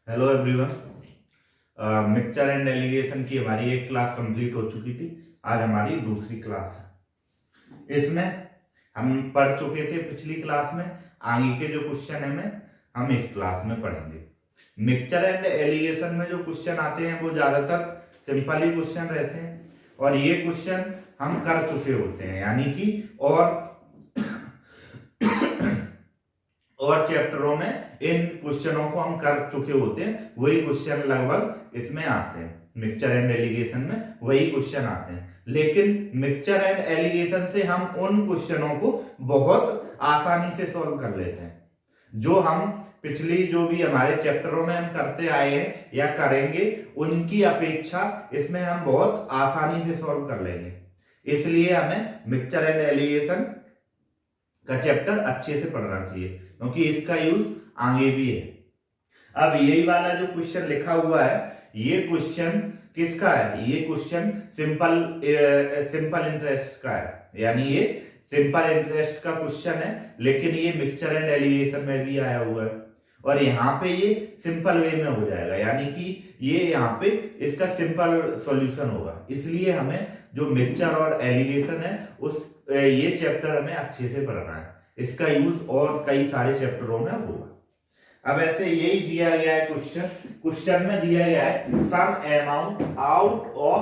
Hello everyone. Mixture and allegation की हमारी एक क्लास कंप्लीट हो चुकी थी। आज हमारी दूसरी क्लास है। इसमें हम पढ़ चुके थे पिछली क्लास में। आगे के जो क्वेश्चन है हम इस क्लास में पढ़ेंगे। मिक्सचर एंड एलिगेशन में जो क्वेश्चन आते हैं वो ज्यादातर सिंपल ही क्वेश्चन रहते हैं और ये क्वेश्चन हम कर चुके होते हैं, यानी कि और चैप्टरों में इन क्वेश्चनों को हम कर चुके होते हैं। वही क्वेश्चन लगभग इसमें आते हैं, मिक्सचर एंड एलिगेशन में वही क्वेश्चन आते हैं। लेकिन मिक्सचर एंड एलिगेशन से हम उन क्वेश्चनों को बहुत आसानी से सॉल्व कर लेते हैं जो हम पिछली जो भी हमारे चैप्टरों में हम करते आए हैं या करेंगे उनकी अपेक्षा इसमें हम बहुत आसानी से सॉल्व कर लेंगे। इसलिए हमें मिक्सचर एंड एलिगेशन का चैप्टर अच्छे से पढ़ना चाहिए क्योंकि इसका यूज आगे भी है। अब यही वाला जो क्वेश्चन लिखा हुआ है ये क्वेश्चन किसका है? ये क्वेश्चन सिंपल इंटरेस्ट का है, यानी ये सिंपल इंटरेस्ट का क्वेश्चन है, लेकिन ये मिक्सचर एंड एलिगेशन में भी आया हुआ है और यहाँ पे ये सिंपल वे में हो जाएगा, यानी कि ये यहाँ पे इसका सिंपल सॉल्यूशन होगा। इसलिए हमें जो मिक्सचर और एलिगेशन है ये चैप्टर हमें अच्छे से पढ़ना है। इसका यूज और कई सारे चैप्टरों में होगा। अब ऐसे यही दिया गया है क्वेश्चन में दिया गया है सम अमाउंट आउट ऑफ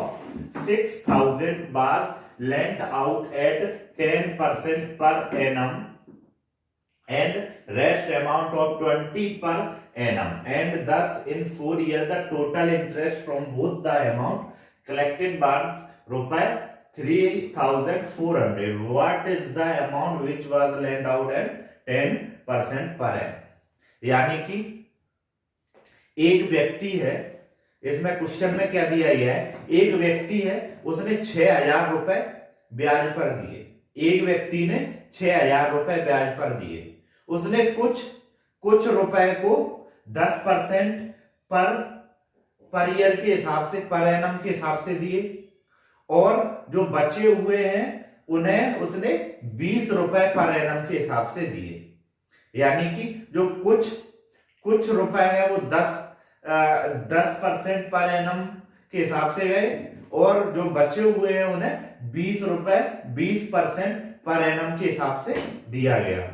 6000 बार lent out at 10% per annum and rest amount of 20 per annum, and thus in 4 years the total interest from both the amount collected was rupees 3400. What is the amount which was lent out at 10% per annum? यानी कि एक व्यक्ति है, इसमें question में क्या दिया गया है, एक व्यक्ति है उसने 6000 रुपए ब्याज पर दिए। एक व्यक्ति ने 6000 रुपए ब्याज पर दिए। उसने कुछ रुपए को 10% पर ईयर के हिसाब से, पर एनम के हिसाब से दिए और जो बचे हुए हैं उन्हें उसने 20 रुपए पर एनम के हिसाब से दिए। यानी कि जो कुछ रुपए है वो 10% पर एनम के हिसाब से गए और जो बचे हुए हैं उन्हें 20% पर एनम के हिसाब से दिया गया।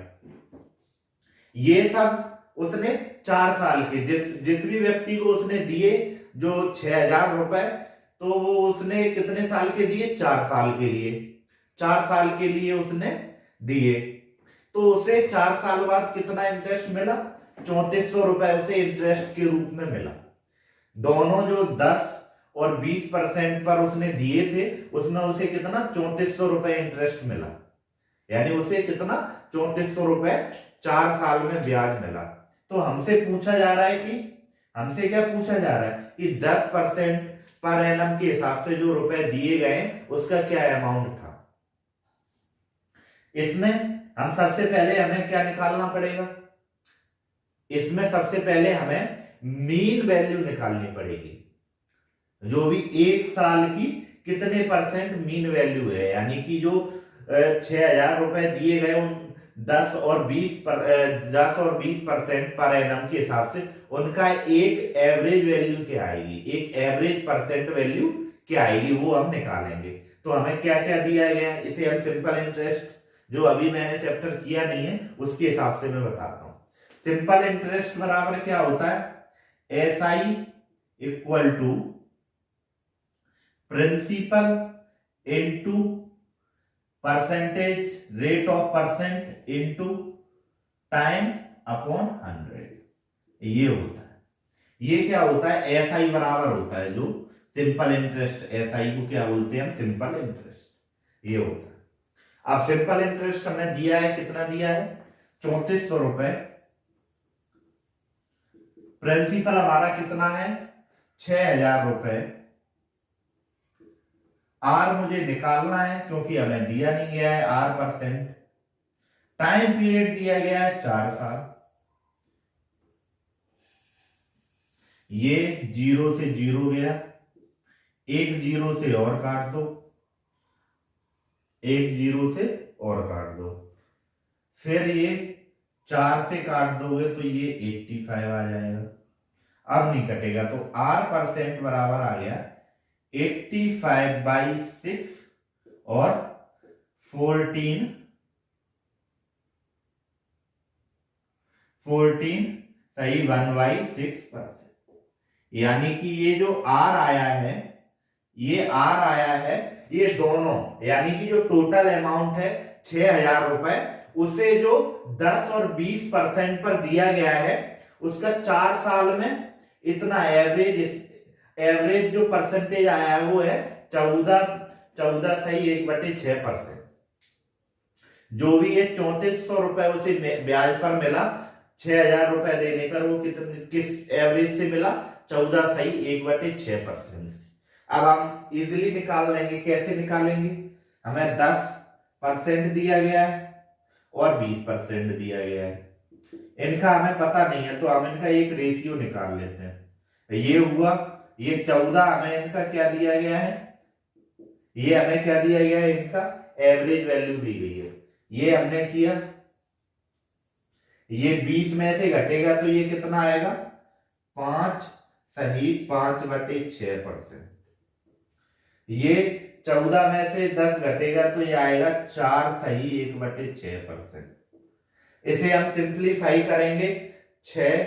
ये सब उसने 4 साल के जिस भी व्यक्ति को उसने दिए जो 6000 रुपए, तो वो उसने कितने साल के दिए? 4 साल के लिए। 4 साल के लिए उसने दिए तो उसे 4 साल बाद कितना इंटरेस्ट मिला? 3400 रुपए उसे इंटरेस्ट के रूप में मिला। दोनों जो 10 और 20% पर उसने दिए थे उसमें उसे कितना? 3400 रुपए इंटरेस्ट मिला। यानी उसे कितना? 3400 रुपए 4 साल में ब्याज मिला। तो हमसे पूछा जा रहा है कि हमसे क्या पूछा जा रहा है कि 10% पर एनम के हिसाब से जो रुपए दिए गए उसका क्या अमाउंट था। इसमें हम सबसे पहले हमें क्या निकालना पड़ेगा? इसमें सबसे पहले हमें मीन वैल्यू निकालनी पड़ेगी, जो भी एक साल की कितने परसेंट मीन वैल्यू है। यानी कि जो 6000 रुपए दिए गए उन 10 और 20% पर एनम के हिसाब से उनका एक एवरेज वैल्यू क्या आएगी, एक एवरेज परसेंट वैल्यू क्या आएगी, वो हम निकालेंगे। तो हमें क्या क्या दिया गया है इसे हम सिंपल इंटरेस्ट, जो अभी मैंने चैप्टर किया नहीं है उसके हिसाब से मैं बताता हूं। सिंपल इंटरेस्ट बराबर क्या होता है? SI equal to principal into percentage rate of percent into time upon 100। ये होता है। ये क्या होता है? SI बराबर होता है जो सिंपल इंटरेस्ट, SI को क्या बोलते हैं हम? Simple interest. ये होता है। अब सिंपल इंटरेस्ट हमें दिया है, कितना दिया है? 3400 रुपए। प्रिंसिपल हमारा कितना है? 6000 रुपए। आर मुझे निकालना है क्योंकि हमें दिया नहीं गया है R %। टाइम पीरियड दिया गया है 4 साल। ये 0 से 0 गया, एक 0 से और काट दो, एक 0 से और काट दो, फिर ये 4 से काट दोगे तो ये 85 आ जाएगा। अब नहीं कटेगा, तो R परसेंट बराबर आ गया 85/6 और 14 सही 1/6%। यानी कि ये जो R आया है, ये R आया है, ये दोनों यानी कि जो टोटल अमाउंट है 6,000 रुपए, उसे जो 10 और 20% पर दिया गया है, उसका 4 साल में इतना एवरेज जो परसेंटेज आया है वो है 14 सही 1/6%। जो भी ये 3400 रुपए उसे ब्याज पर मिला 6,000 रुपए देने पर, वो किस एवरेज से मिला? 14 सही 1/6% से। अब हम इजिली निकाल लेंगे। कैसे निकालेंगे? हमें 10% दिया गया है और 20% दिया गया है, इनका हमें पता नहीं है, तो हम इनका एक रेशियो निकाल लेते हैं। ये हुआ, ये 14 हमें इनका क्या दिया गया है, ये हमें क्या दिया गया है, इनका एवरेज वैल्यू दी गई है। ये हमने किया, ये 20 में से घटेगा तो ये कितना आएगा? 5 सही 5/6%। ये 14 में से 10 घटेगा तो ये आएगा 4 सही 1/6%। इसे हम सिंप्लीफाई करेंगे, 6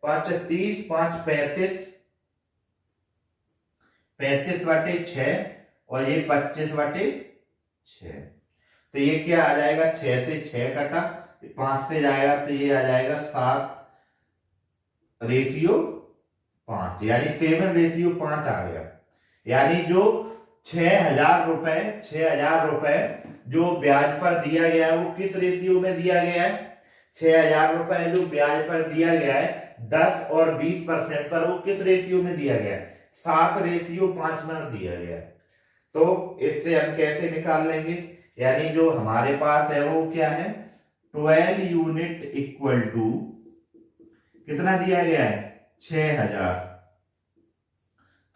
5 30 5 35, 35/6 और ये 25/6। तो ये क्या आ जाएगा? 6 से 6 कटा, 5 से जाएगा तो ये आ जाएगा 7/5, यानी 7/5 आ गया। यानी जो 6,000 रुपए जो ब्याज पर दिया गया है, वो किस रेशियो में दिया गया है? 6,000 रुपए जो ब्याज पर दिया गया है 10 और 20% पर, वो किस रेशियो में दिया गया है? 7/5 में दिया गया है। तो इससे हम कैसे निकाल लेंगे? यानी जो हमारे पास है वो क्या है? 12 यूनिट इक्वल टू कितना दिया गया है? 6,000।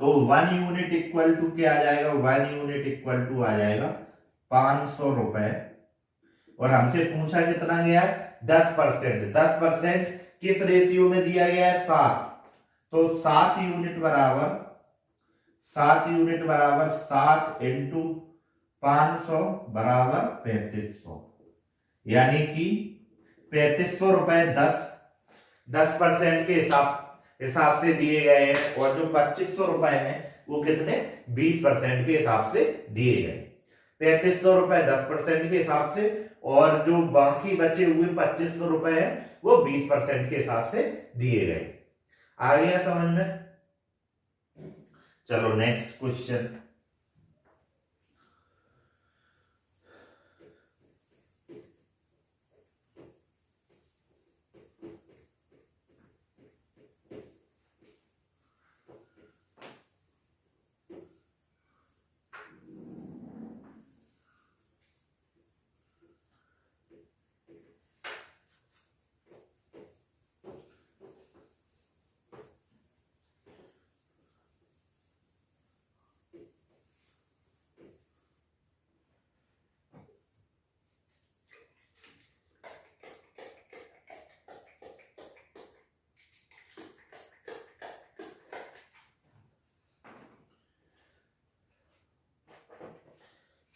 तो 1 यूनिट इक्वल टू क्या आ जाएगा? 1 यूनिट इक्वल टू आ जाएगा 500 रुपए। और हमसे पूछा कितना गया? 10%। 10% किस रेशियो में दिया गया है? 7। तो 7 यूनिट बराबर 7 इंटू 500 बराबर 3500। यानी कि 3500 रुपए 10% के हिसाब से दिए गए हैं, और जो 2500 रुपए हैं वो कितने? 20% के हिसाब से दिए गए। 3500 रुपए 10% के हिसाब से, और जो बाकी बचे हुए 2500 रुपए हैं वो 20% के हिसाब से दिए गए। आ गया समझ में? चलो नेक्स्ट क्वेश्चन।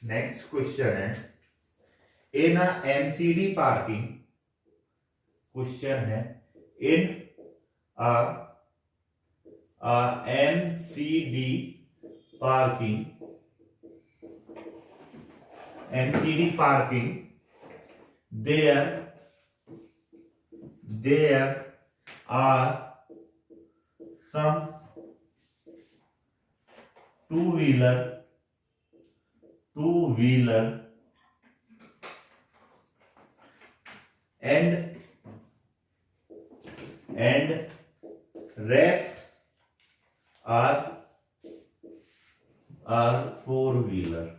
नेक्स्ट क्वेश्चन है, इन एमसीडी पार्किंग, क्वेश्चन है in MCD parking there are some two-wheeler and rest are four-wheelers.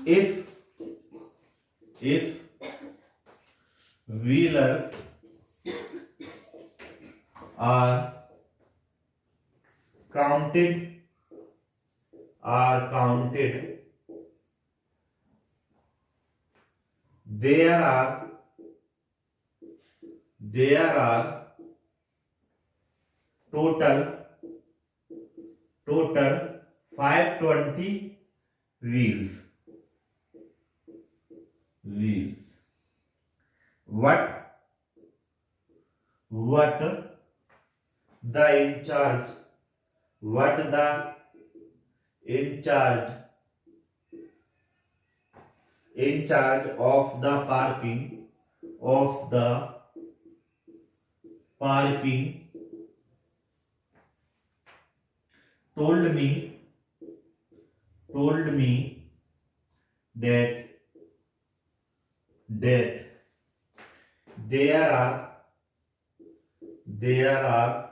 If wheelers are counted, there are there are total 520 wheels. What the in charge of the parking told me that there are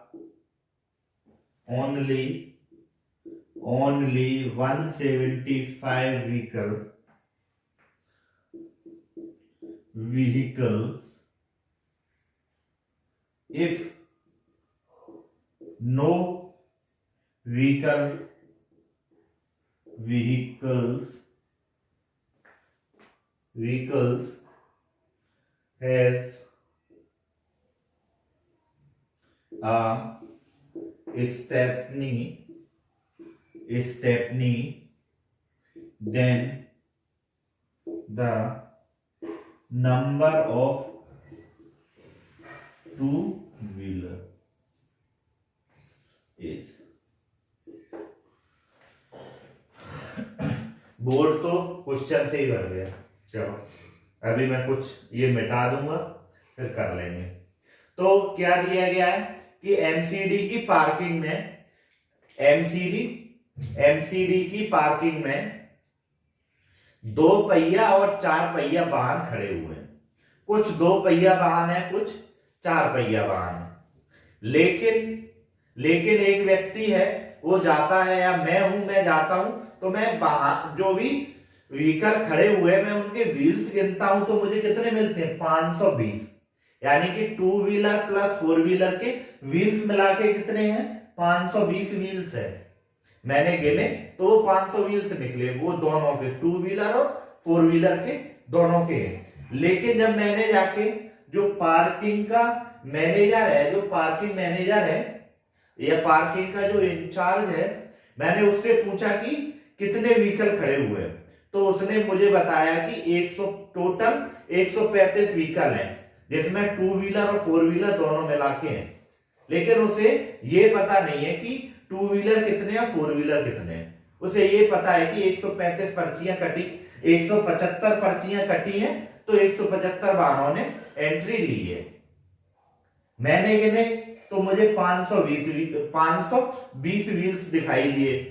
only 175 vehicles. If no vehicles has a stepney, then the number of two-wheeler is. Board तो question से ही भर गया। चलो अभी मैं कुछ ये मिटा दूंगा, फिर कर लेंगे। तो क्या दिया गया है कि एमसीडी की पार्किंग में 2 पहिया और 4 पहिया वाहन खड़े हुए हैं। कुछ 2 पहिया वाहन है, कुछ 4 पहिया वाहन है। लेकिन एक व्यक्ति है, वो जाता है, या मैं जाता हूं, तो मैं जो भी व्हीकल खड़े हुए मैं उनके व्हील्स गिनता हूं, तो मुझे कितने मिलते हैं? 520। यानी कि 2 व्हीलर प्लस 4 व्हीलर के व्हील्स मिला के कितने हैं? 520 व्हील्स है। मैंने गिने तो वो 500 व्हील्स निकले, वो दोनों के, 2 व्हीलर और 4 व्हीलर के दोनों के हैं। लेकिन जब मैंने जाके जो पार्किंग मैनेजर है या पार्किंग का जो इंचार्ज है, मैंने उससे पूछा कि कितने व्हीकल खड़े हुए हैं, तो उसने मुझे बताया कि टोटल 135 व्हीकल हैं, जिसमें 2 व्हीलर और 4 व्हीलर दोनों मिला के हैं। लेकिन उसे ये पता नहीं है कि 2 व्हीलर कितने हैं, 4 व्हीलर कितने हैं। उसे ये पता है कि 135 पर्चियां कटी, 175 पर्चियां कटी हैं, तो 175 वाहनों ने एंट्री ली है। मैंने गिने तो मुझे 520 व्हील्स दिखाई दिए।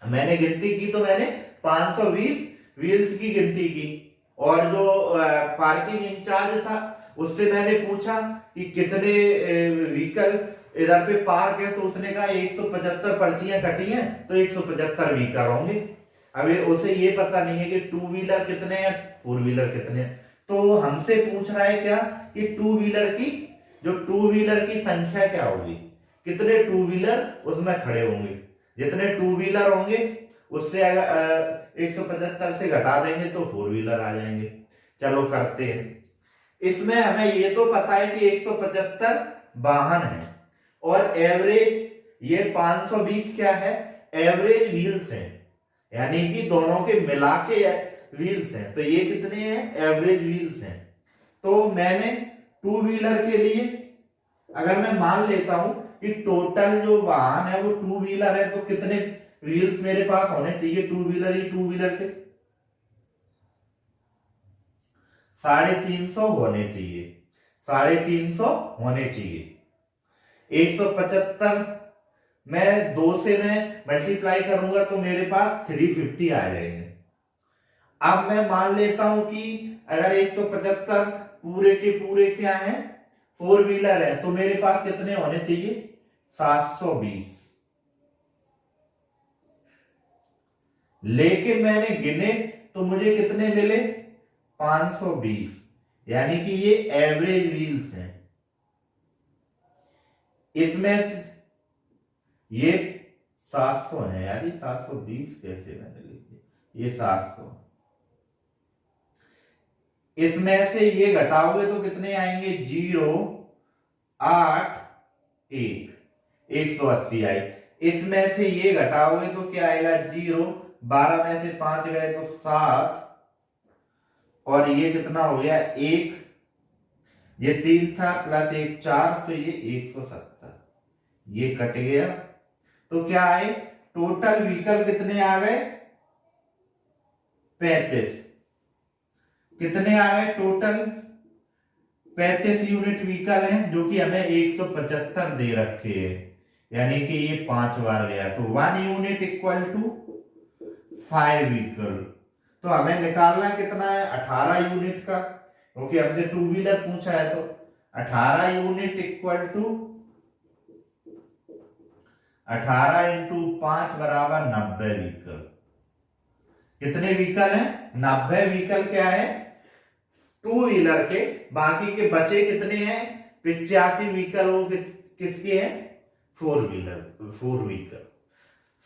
मैंने गिनती की तो मैंने 520 व्हील्स की गिनती की, और जो पार्किंग इंचार्ज था उससे मैंने पूछा कि कितने व्हीकल इधर पे पार्क है, तो उसने कहा 175 पर्चियां कटी हैं, तो 175 व्हीकल होंगे। अभी उसे ये पता नहीं है कि 2 व्हीलर कितने हैं, 4 व्हीलर कितने हैं। तो हमसे पूछ रहा है क्या कि 2 व्हीलर की संख्या क्या होगी, कितने 2 व्हीलर उसमें खड़े होंगे। जितने 2 व्हीलर होंगे उससे 175 से घटा देंगे तो 4 व्हीलर आ जाएंगे। चलो करते हैं। इसमें हमें ये तो पता है कि 175 वाहन है, और एवरेज ये 520 क्या है, एवरेज व्हील्स हैं, यानी कि दोनों के मिला के व्हील्स हैं। तो ये कितने हैं? एवरेज व्हील्स हैं। तो मैंने 2 व्हीलर के लिए अगर मैं मान लेता हूं कि टोटल जो वाहन है वो 2 व्हीलर है, तो कितने व्हील्स मेरे पास होने चाहिए 2 व्हीलर के? 350 होने चाहिए, 350 होने चाहिए। 175 मैं 2 से मैं मल्टीप्लाई करूंगा तो मेरे पास 350 आ जाएंगे। अब मैं मान लेता हूं कि अगर 175 पूरे के पूरे क्या है, 4 व्हीलर है, तो मेरे पास कितने होने चाहिए? 720। लेकिन मैंने गिने तो मुझे कितने मिले? 520, यानी कि ये एवरेज व्हील्स हैं। इसमें ये 700 है यार, ये 720 कैसे मैंने लिख दिया? ये 700, इसमें से ये घटाओगे तो कितने आएंगे, 0, 8, 180 आई। इसमें से ये घटाओगे तो क्या आएगा, 0, 12 में से 5 गए तो 7, और ये कितना हो गया, 1, ये 3 था प्लस 1 4, तो ये 170, ये कट गया। तो क्या आए, टोटल व्हीकल कितने आ गए, 35। कितने आ गए टोटल, 35 यूनिट व्हीकल हैं, जो कि हमें 175 दे रखे हैं, यानी कि ये 5 बार गया, तो 1 यूनिट इक्वल टू 5 व्हीकल। तो हमें निकालना कितना है, 18 यूनिट का, क्योंकि हमसे 2 व्हीलर पूछा है, तो 18 यूनिट इक्वल टू 18 इंटू 5 बराबर 90 व्हीकल। कितने व्हीकल हैं, 90 व्हीकल क्या है, 2 व्हीलर के। बाकी के बचे कितने हैं, 85 व्हीकल, वो किसके हैं, 4 व्हीलर, 4 व्हीकल,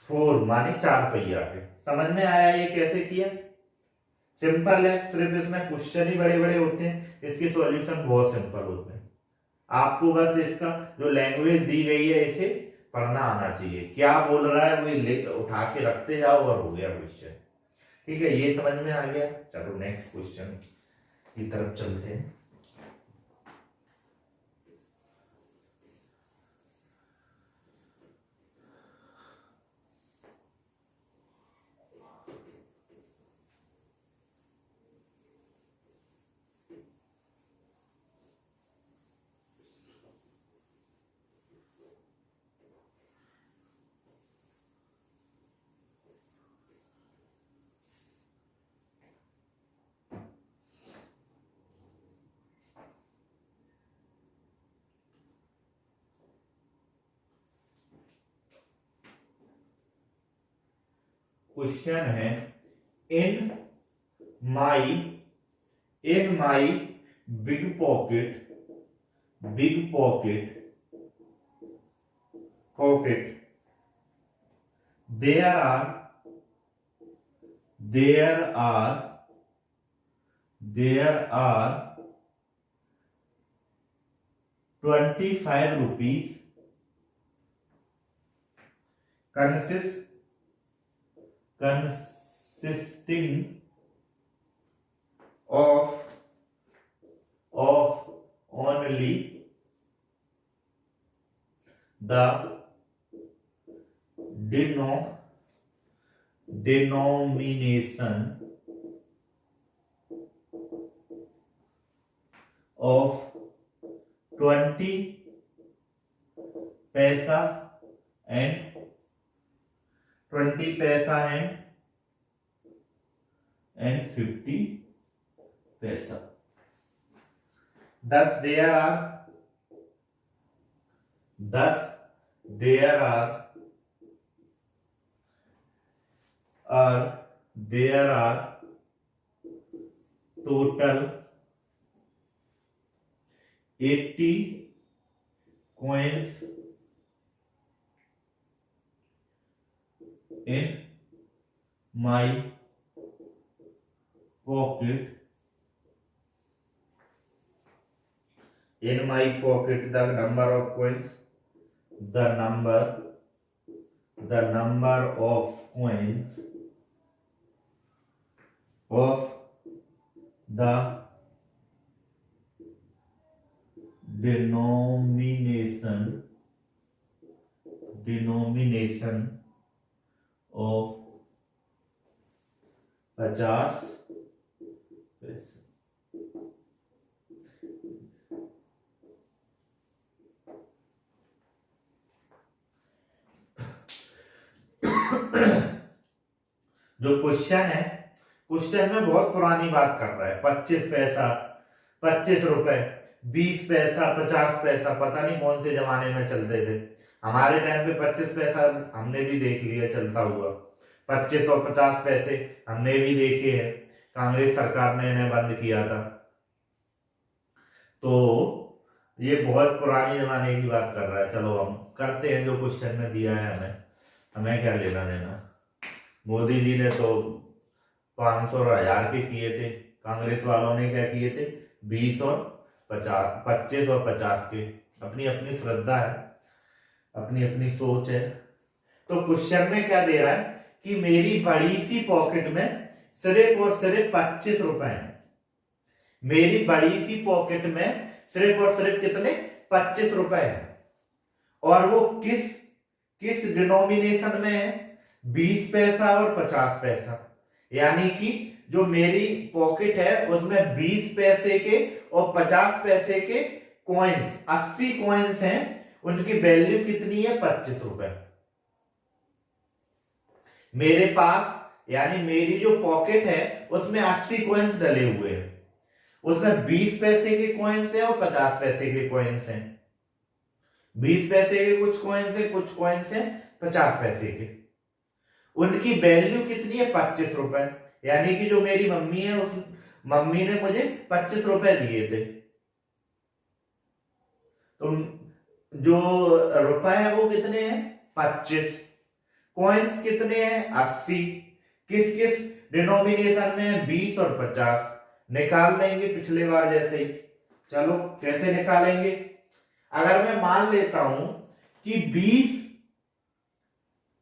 4 माने 4 पहिया के। समझ में आया ये कैसे किया, सिंपल है, सिर्फ इसमें क्वेश्चन ही बड़े बड़े होते हैं, इसके सॉल्यूशन बहुत सिंपल होते हैं। आपको बस इसका जो लैंग्वेज दी गई है इसे पढ़ना आना चाहिए, क्या बोल रहा है वो उठा के रखते जाओ और हो गया क्वेश्चन। ठीक है, ये समझ में आ गया। चलो नेक्स्ट क्वेश्चन की तरफ चलते हैं। क्वेश्चन है, in my big pocket there are 25 rupees consisting of only the denomination of 20 पैसा and 50 पैसा। Thus there are total 80 coins in my pocket. In my pocket, the number of coins, the number of coins of the denomination of 50 पैसे। जो question है, question में बहुत पुरानी बात कर रहा है, 25 पैसा, 25 रुपए, 20 पैसा, 50 पैसा, पता नहीं कौन से जमाने में चलते थे। हमारे टाइम पे 25 पैसा हमने भी देख लिया चलता हुआ, 25 और 50 पैसे हमने भी देखे हैं, कांग्रेस सरकार ने इन्हें बंद किया था। तो ये बहुत पुरानी जमाने की बात कर रहा है। चलो हम करते हैं जो क्वेश्चन में दिया है, हमें क्या लेना देना। मोदी जी ने तो 500 और 1000 के किए थे, कांग्रेस वालों ने क्या किए थे, 20 और 50, 25 और 50 के। अपनी अपनी श्रद्धा है, अपनी अपनी सोच है। तो क्वेश्चन में क्या दे रहा है कि मेरी बड़ी सी पॉकेट में सिर्फ और सिर्फ 25 रुपए हैं। मेरी बड़ी सी पॉकेट में सिर्फ और सिर्फ कितने, 25 रुपए हैं। और वो किस किस डिनोमिनेशन में है, 20 पैसा और 50 पैसा। यानी कि जो मेरी पॉकेट है उसमें 20 पैसे के और 50 पैसे के कॉइन्स, 80 कॉइन्स हैं। उनकी वैल्यू कितनी है, 25 रुपए। मेरे पास यानी मेरी जो पॉकेट है उसमें 80 कॉइन्स डले हुए हैं। उसमें 20 पैसे के कॉइन्स हैं और 50 पैसे के कॉइन्स हैं। 20 पैसे के कुछ कॉइन्स हैं, कुछ कॉइन्स हैं 50 पैसे के। उनकी वैल्यू कितनी है, 25 रुपए। यानी कि जो मेरी मम्मी है, उस मम्मी ने मुझे 25 रुपए दिए थे। तो जो रुपए है वो कितने हैं, 25। कॉइन्स कितने हैं, 80। किस किस डिनोमिनेशन में है, 20 और 50। निकाल लेंगे पिछले बार जैसे ही। चलो कैसे निकालेंगे। अगर मैं मान लेता हूं कि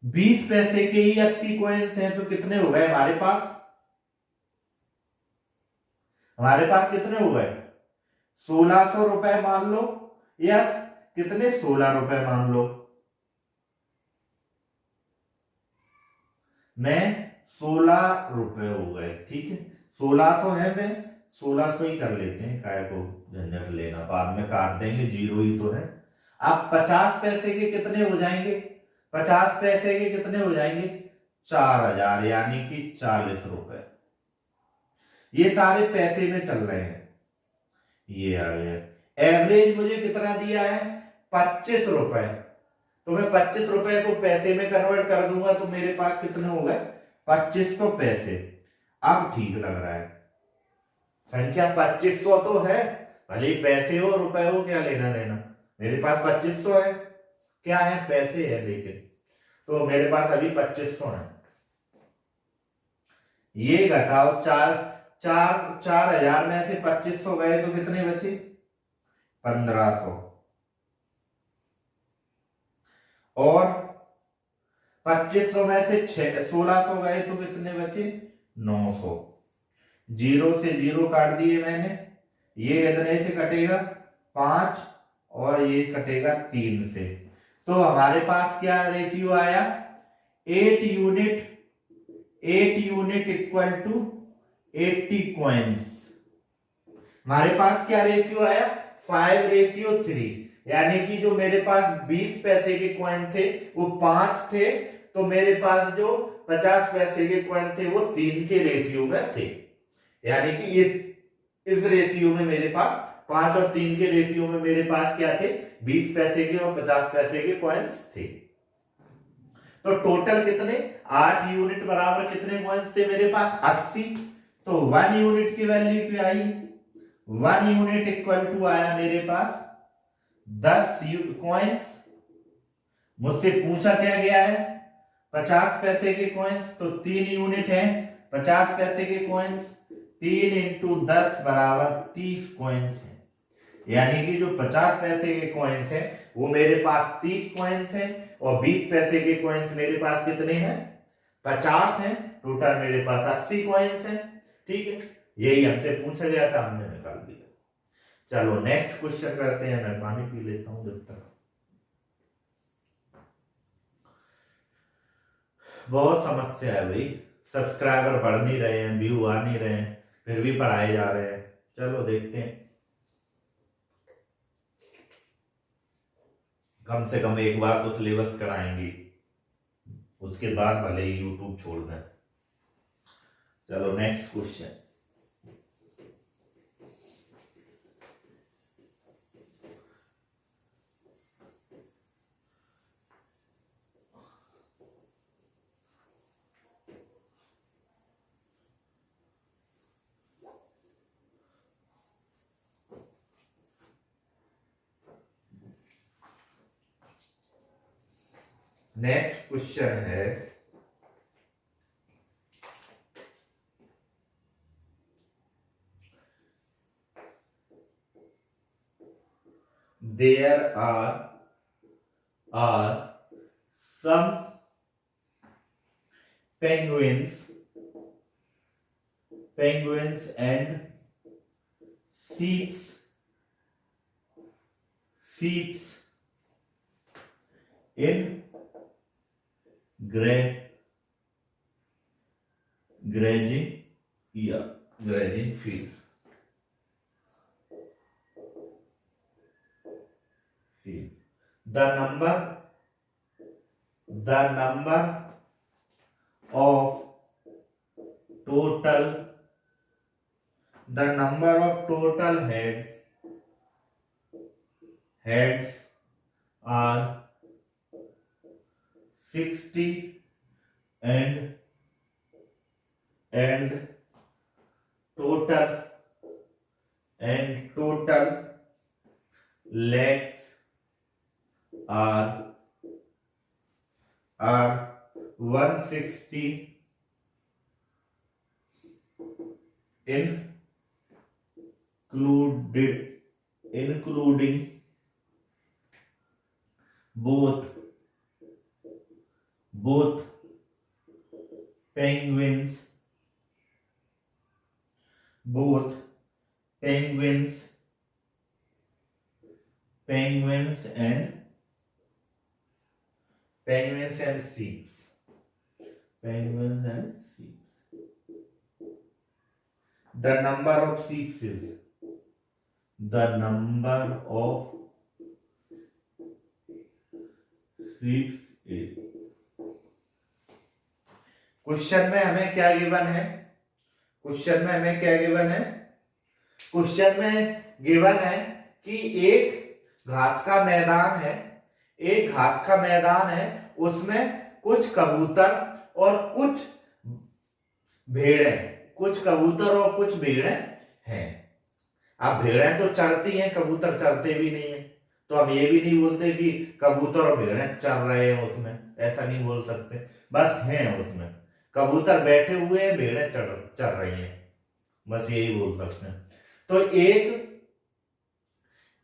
20 पैसे के ही 80 कॉइन्स हैं, तो कितने हो गए हमारे पास, कितने हो गए, 1600 रुपए मान लो, या कितने, 16 रुपए मान लो। मैं 16 रुपए हो गए, ठीक है। 1600 है, मैं 1600 ही कर लेते हैं, काय को झंझट लेना, बाद में काट देंगे, जीरो ही तो है। अब 50 पैसे के कितने हो जाएंगे, 50 पैसे के कितने हो जाएंगे, 4000, यानी कि 40 रुपए। ये सारे पैसे में चल रहे हैं। ये आ गया। एवरेज मुझे कितना दिया है, 25 रुपए। तो मैं 25 रुपए को पैसे में कन्वर्ट कर दूंगा तो मेरे पास कितने हो गए, 2500 पैसे। अब ठीक लग रहा है। संख्या 2500 तो है, भले ही पैसे हो रुपए हो, क्या लेना देना। मेरे पास 2500 है, क्या है, पैसे है, लेकिन तो मेरे पास अभी 2500 है। ये घटाओ, 4000 में से 2500 गए तो कितने बचे, 1500। और 2500 में से 1600 गए तो कितने बचे, 900। जीरो से जीरो काट दिए मैंने। ये कितने से कटेगा, 5, और ये कटेगा 3 से। तो हमारे पास क्या रेशियो आया, 8 यूनिट इक्वल टू 80 कॉइन्स। हमारे पास क्या रेशियो आया, 5:3। यानी कि जो मेरे पास 20 पैसे के कॉइन थे वो 5 थे, तो मेरे पास जो 50 पैसे के कॉइन थे वो 3 के रेशियो में थे। यानी कि इस रेशियो में मेरे पास 5 और 3 के रेशियो में मेरे पास क्या थे, 20 पैसे के और 50 पैसे के कॉइन्स थे। तो टोटल कितने, 8 यूनिट बराबर कितने कॉइन्स थे मेरे पास, 80। तो 1 यूनिट की वैल्यू क्या आई, 1 यूनिट इक्वल टू आया मेरे पास 10 कॉइन्स। मुझसे पूछा क्या गया है, 50 पैसे के कॉइन्स, तो 3 यूनिट है 50 पैसे के कॉइन्स। 3 इंटू 10 बराबर 30 कॉइन्स है। यानी कि जो 50 पैसे के कॉइन्स हैं वो मेरे पास 30 कॉइन्स हैं, और 20 पैसे के कॉइन्स मेरे पास कितने हैं, 50 हैं। टोटल मेरे पास 80 कॉइन्स हैं, ठीक है। यही हमसे पूछा गया था, हमने निकाल दिया। चलो नेक्स्ट क्वेश्चन करते हैं। मैं पानी पी लेता हूं जब तक। बहुत समस्या है भाई, सब्सक्राइबर बढ़ नहीं रहे हैं, व्यू आ नहीं रहे हैं, फिर भी पढ़ाए जा रहे हैं। चलो देखते हैं, कम से कम एक बार तो सिलेबस कराएंगे, उसके बाद भले ही यूट्यूब छोड़ दें। चलो नेक्स्ट क्वेश्चन। नेक्स्ट क्वेश्चन है, there are some penguins and sheeps in grazing field. The number of total heads are 60 and total legs are 160 including both penguins and sheep. The number of sheep is question में हमें क्या given है? Question given है कि एक घास का मैदान है, उसमें कुछ कबूतर और कुछ भेड़ें हैं। अब भेड़ें तो चरती हैं, कबूतर चरते भी नहीं है, तो हम ये भी नहीं बोलते कि कबूतर और भेड़ें चर रहे हैं उसमें, ऐसा नहीं बोल सकते, बस हैं उसमें कबूतर बैठे हुए हैं, भेड़ें चर रही हैं, बस यही बोल सकते हैं। तो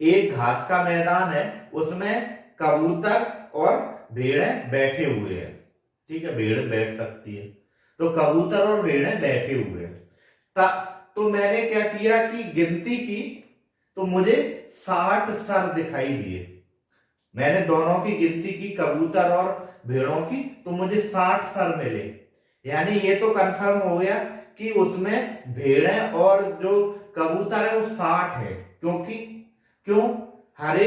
एक घास का मैदान है, उसमें कबूतर और भेड़ें बैठे हुए हैं, ठीक है, भेड़ बैठ सकती है, तो कबूतर और भेड़ें बैठे हुए हैं। तो मैंने क्या किया कि गिनती की, तो मुझे 60 सर दिखाई दिए। मैंने दोनों की गिनती की, कबूतर और भेड़ों की, तो मुझे 60 सर मिले। यानी ये तो कंफर्म हो गया कि उसमें भेड़ें और जो कबूतर है वो 60 है, क्यों हर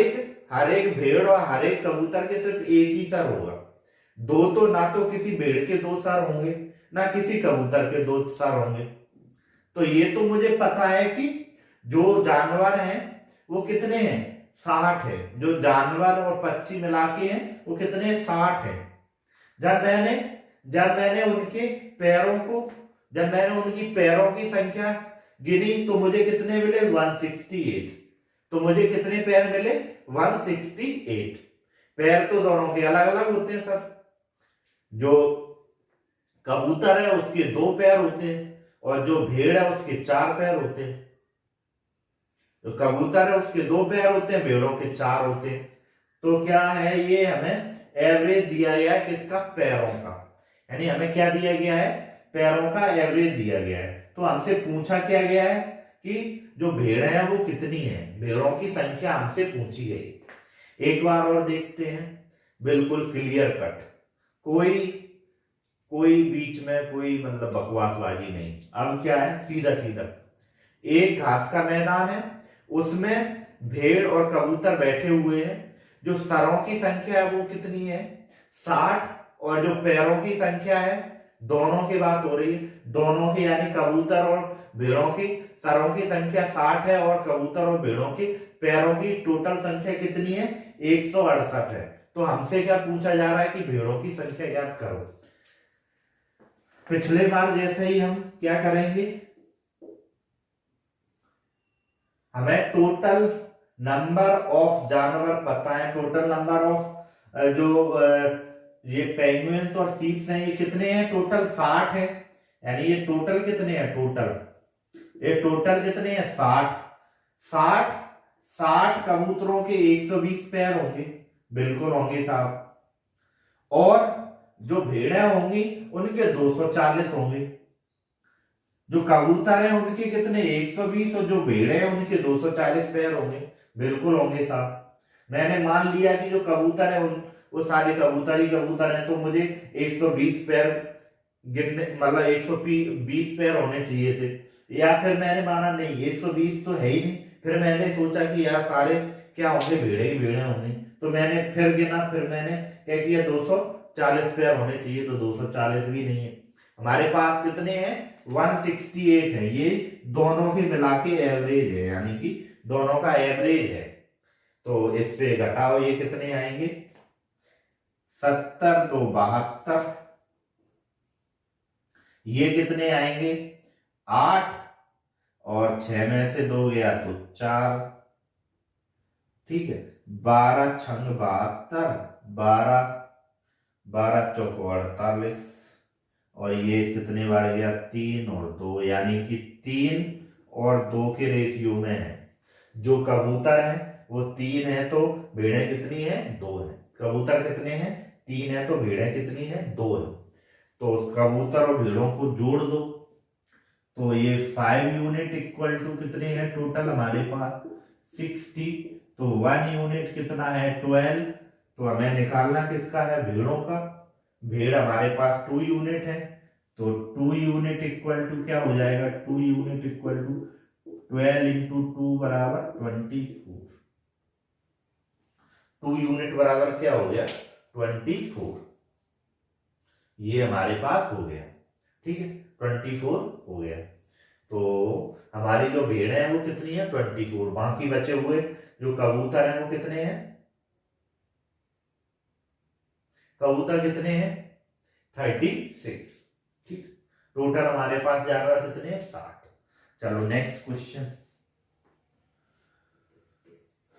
एक भेड़ और हर एक कबूतर के सिर्फ एक ही सर होगा, दो तो ना तो किसी भेड़ के 2 सर होंगे, ना किसी कबूतर के 2 सर होंगे। तो ये तो मुझे पता है कि जो जानवर हैं वो कितने हैं, 60 है। जो जानवर और पक्षी मिला के हैं वो कितने, 60 है। जब मैंने उनके पैरों की संख्या गिनी, तो मुझे कितने मिले, 168। तो मुझे कितने पैर मिले, 168। पैर तो दोनों के अलग अलग होते हैं सर। जो कबूतर है उसके 2 पैर होते हैं, और जो भेड़ है उसके 4 पैर होते हैं। जो कबूतर है उसके 2 पैर होते हैं, भेड़ों के 4 होते हैं। तो क्या है, ये हमें एवरेज दिया गया है किसका, पैरों का। यानी हमें क्या दिया गया है, पैरों का एवरेज दिया गया है। तो हमसे पूछा क्या गया है कि जो भेड़ें हैं वो कितनी है, भेड़ों की संख्या हमसे पूछी गई। एक बार और देखते हैं, बिल्कुल क्लियर कट, कोई बीच में कोई मतलब बकवासबाजी नहीं। अब क्या है, सीधा एक घास का मैदान है, उसमें भेड़ और कबूतर बैठे हुए हैं। जो सरों की संख्या है वो कितनी है, 60, और जो पैरों की संख्या है, दोनों की बात हो रही है, दोनों की, यानी कबूतर और भेड़ों की सरों की संख्या 60 है, और कबूतर और भेड़ों की पैरों की टोटल संख्या कितनी है, 168 है। तो हमसे क्या पूछा जा रहा है कि भेड़ों की संख्या ज्ञात करो। पिछले बार जैसे ही हम क्या करेंगे, हमें टोटल नंबर ऑफ जानवर पता है, टोटल नंबर ऑफ जो ये पेंगुइन्स और शीप्स हैं, ये कितने हैं, टोटल 60 है। यानी ये टोटल कितने हैं, टोटल कितने हैं, 60 60 कबूतरों के 120 पैर होंगे, बिल्कुल होंगे साहब। और जो भेड़ें होंगी उनके 240 होंगे। जो कबूतर है उनके कितने 120 और जो भेड़ें हैं उनके 240 पैर होंगे, बिल्कुल होंगे साहब। मैंने मान लिया कि जो कबूतर है वो सारे कबूतर ही कबूतर हैं, तो मुझे 120 पैर गिनने मतलब 120 पैर होने चाहिए थे। या फिर मैंने माना नहीं 120 तो है ही नहीं, फिर मैंने सोचा कि यार सारे क्या होंगे, भेड़े ही भेड़े होंगे, तो मैंने फिर गिना, फिर मैंने क्या किया 240 पैर होने चाहिए, तो 240 भी नहीं है। हमारे पास कितने हैं 168 है, ये दोनों के मिला के एवरेज है, यानी कि दोनों का एवरेज है। तो इससे घटाओ ये कितने आएंगे 70 तो 72, ये कितने आएंगे 8 और 6 में से 2 गया तो 4, ठीक है। 12 छंग 72, 12 12 चौक 48 और ये कितने बार गया 3 और 2, यानी कि 3 और 2 के रेशियो में है। जो कबूतर है वो 3 है तो भेड़ें कितनी है 2 है। कबूतर कितने हैं 3 है तो भेड़ें कितनी है 2 है। तो कबूतर और भेड़ों को जोड़ दो, तो ये 5 यूनिट इक्वल टू कितने हैं टोटल हमारे पास 60, तो 1 यूनिट कितना है 12, तो हमें निकालना किसका है भेड़ों का। भेड़ हमारे पास 2 यूनिट है, तो 2 यूनिट इक्वल टू क्या हो जाएगा 2 यूनिट इक्वल टू 12 इंटू 2 बराबर 24, 2 यूनिट बराबर क्या हो गया 24, ये हमारे पास हो गया, ठीक है 24 हो गया। तो हमारी जो भेड़ है वो कितनी है 24, बाकी बचे हुए जो कबूतर हैं वो कितने हैं, कबूतर कितने हैं 36, ठीक। टोटल हमारे पास जानवर कितने हैं 60। चलो नेक्स्ट क्वेश्चन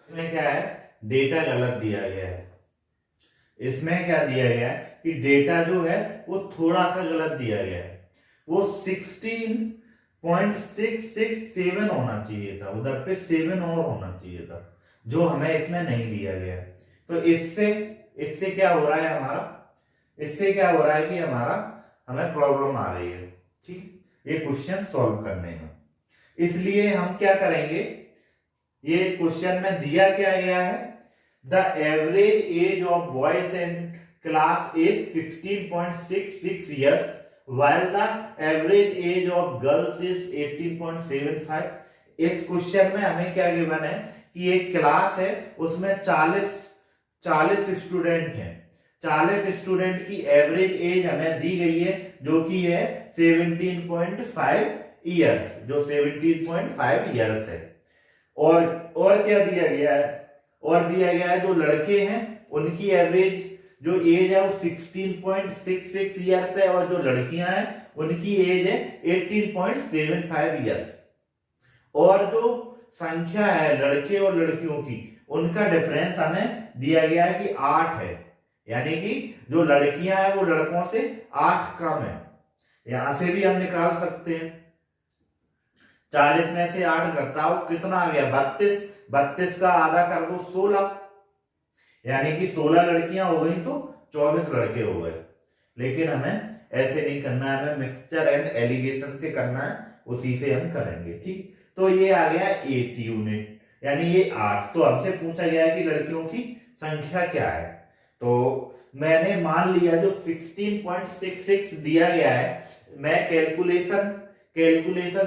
में क्या है, डेटा गलत दिया गया है। इसमें क्या दिया गया है कि डेटा जो है वो थोड़ा सा गलत दिया गया है, वो 16.667 होना चाहिए था, उधर पे 7 और होना चाहिए था, जो हमें इसमें नहीं दिया गया है। तो इससे क्या हो रहा है हमारा, इससे क्या हो रहा है कि हमें प्रॉब्लम आ रही है, ठीक, ये क्वेश्चन सॉल्व करने में। इसलिए हम क्या करेंगे, ये क्वेश्चन में दिया क्या गया है, the average age of boys in class is 16.66 years while the average age of girls is 18.75। इस क्वेश्चन में हमें क्या गिवन है कि एक क्लास है उसमें 40 स्टूडेंट हैं, 40 स्टूडेंट की एवरेज एज हमें दी गई है जो कि है 17.5 ईयर्स, जो 17.5 ईयर्स है। और क्या दिया गया है, और दिया गया है जो लड़के हैं उनकी एवरेज जो एज है वो 16.66 ईयर्स है, और जो लड़कियां हैं उनकी एज है 18.75 ईयर्स। और जो संख्या है लड़के और लड़कियों की उनका डिफरेंस हमें दिया गया है कि 8 है, यानी कि जो लड़कियां हैं वो लड़कों से 8 कम है। यहां से भी हम निकाल सकते हैं, 40 में से 8 घटाओ कितना आ गया 32, 32 का आधा कर दो 16, यानी कि 16 लड़कियां हो गई तो 24 लड़के हो गए। लेकिन हमें ऐसे नहीं करना है, हमें मिक्सचर एंड एलिगेशन से करना है, उसी से हम करेंगे, ठीक। तो ये आ गया 8 यूनिट, यानी ये 8। तो हमसे पूछा गया है कि लड़कियों की संख्या क्या है, तो मैंने मान लिया जो 16.66 दिया गया है, मैं कैलकुलेशन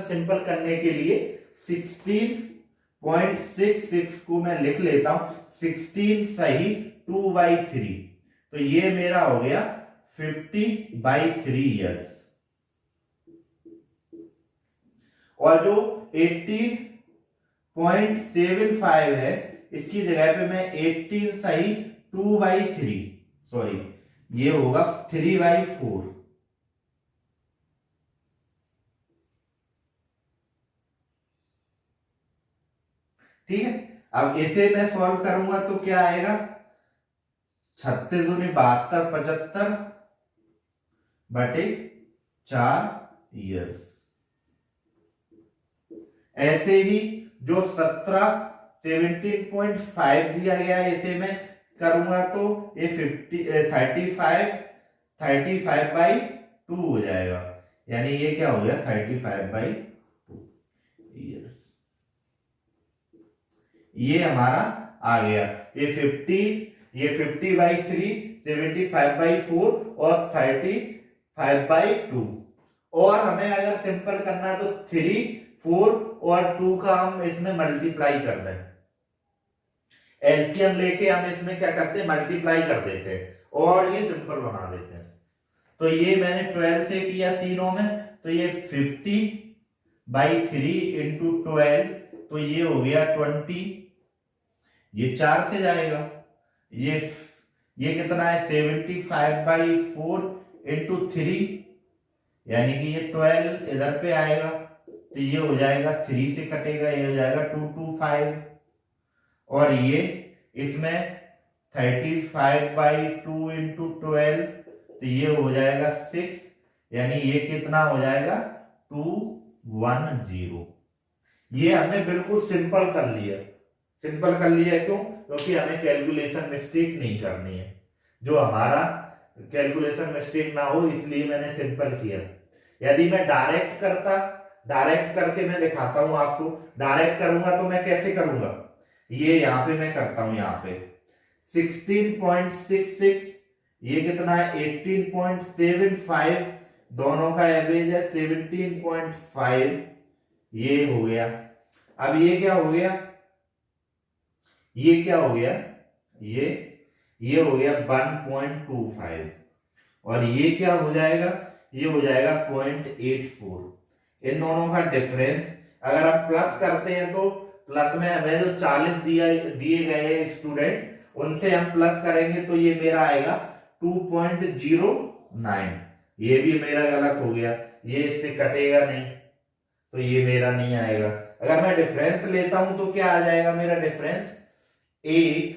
सिंपल करने के लिए 16.66 को मैं लिख लेता हूं 16 सही 2/3, तो ये मेरा हो गया 50/3 ईयर्स। और जो 18.75 है इसकी जगह पे मैं 18 सही 2/3, सॉरी ये होगा 3/4, ठीक है। अब इसे मैं सॉल्व करूंगा तो क्या आएगा 36 दूनी 72, 75 बटे 4 ईयर्स। ऐसे ही जो 17 17.5 दिया गया है, इसे मैं करूंगा तो ये 35/2 हो जाएगा, यानी ये क्या हो गया 35/2 ईयर्स। ये हमारा आ गया, ये 50/3, 75/4 और 35/2। और हमें अगर सिंपल करना है तो 3, 4 और 2 का हम इसमें मल्टीप्लाई कर दें, एलसीएम लेके हम इसमें क्या करते हैं मल्टीप्लाई कर देते हैं और ये सिंपल बना देते हैं। तो ये मैंने 12 से किया तीनों में, तो ये 50/3 इंटू 12, तो ये हो गया 20, ये 4 से जाएगा, ये कितना है 75/4 इंटू 3, यानी कि ये 12 इधर पे आएगा, तो ये हो जाएगा 3 से कटेगा, ये हो जाएगा 225, और ये इसमें 35/2 इंटू 12, तो ये हो जाएगा 6, यानी ये कितना हो जाएगा 210। ये हमने बिल्कुल सिंपल कर लिया। सिंपल कर लिया क्यों? क्योंकि हमें कैलकुलेशन मिस्टेक नहीं करनी है, जो हमारा कैलकुलेशन मिस्टेक ना हो, इसलिए मैंने सिंपल किया। यदि मैं डायरेक्ट करता, डायरेक्ट करके मैं दिखाता हूं आपको, डायरेक्ट करूंगा तो मैं कैसे करूंगा, ये यहां पे मैं करता हूं, यहां पे 16.66, ये कितना है 18.75, दोनों का एवरेज है 17.5, ये हो गया। अब ये क्या हो गया, ये क्या हो गया, ये हो गया 1.25, और ये क्या हो जाएगा, ये हो जाएगा 0.84। इन दोनों का डिफरेंस अगर हम प्लस करते हैं तो प्लस में हमें जो 40 दिए गए हैं स्टूडेंट, उनसे हम प्लस करेंगे तो ये मेरा आएगा 2.09। ये भी मेरा गलत हो गया, ये इससे कटेगा नहीं, तो ये मेरा नहीं आएगा। अगर मैं डिफरेंस लेता हूं तो क्या आ जाएगा मेरा डिफरेंस, 1,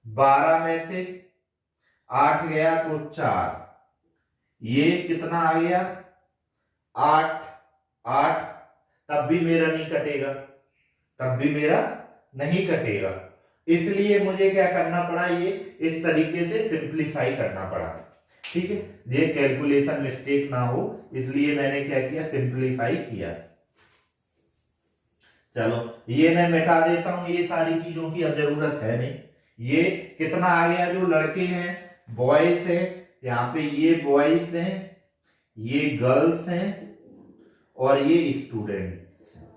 12 में से 8 गया तो 4, ये कितना आ गया 8, 8, तब भी मेरा नहीं कटेगा, तब भी मेरा नहीं कटेगा, इसलिए मुझे क्या करना पड़ा, ये इस तरीके से सिंप्लीफाई करना पड़ा। ठीक है, ये कैलकुलेशन मिस्टेक ना हो इसलिए मैंने क्या किया, सिंप्लीफाई किया। चलो ये मैं मिटा देता हूं, ये सारी चीजों की अब जरूरत है नहीं। ये कितना आ गया, जो लड़के हैं बॉयज हैं, यहाँ पे ये बॉयज हैं, ये गर्ल्स हैं, और ये स्टूडेंट्स हैं।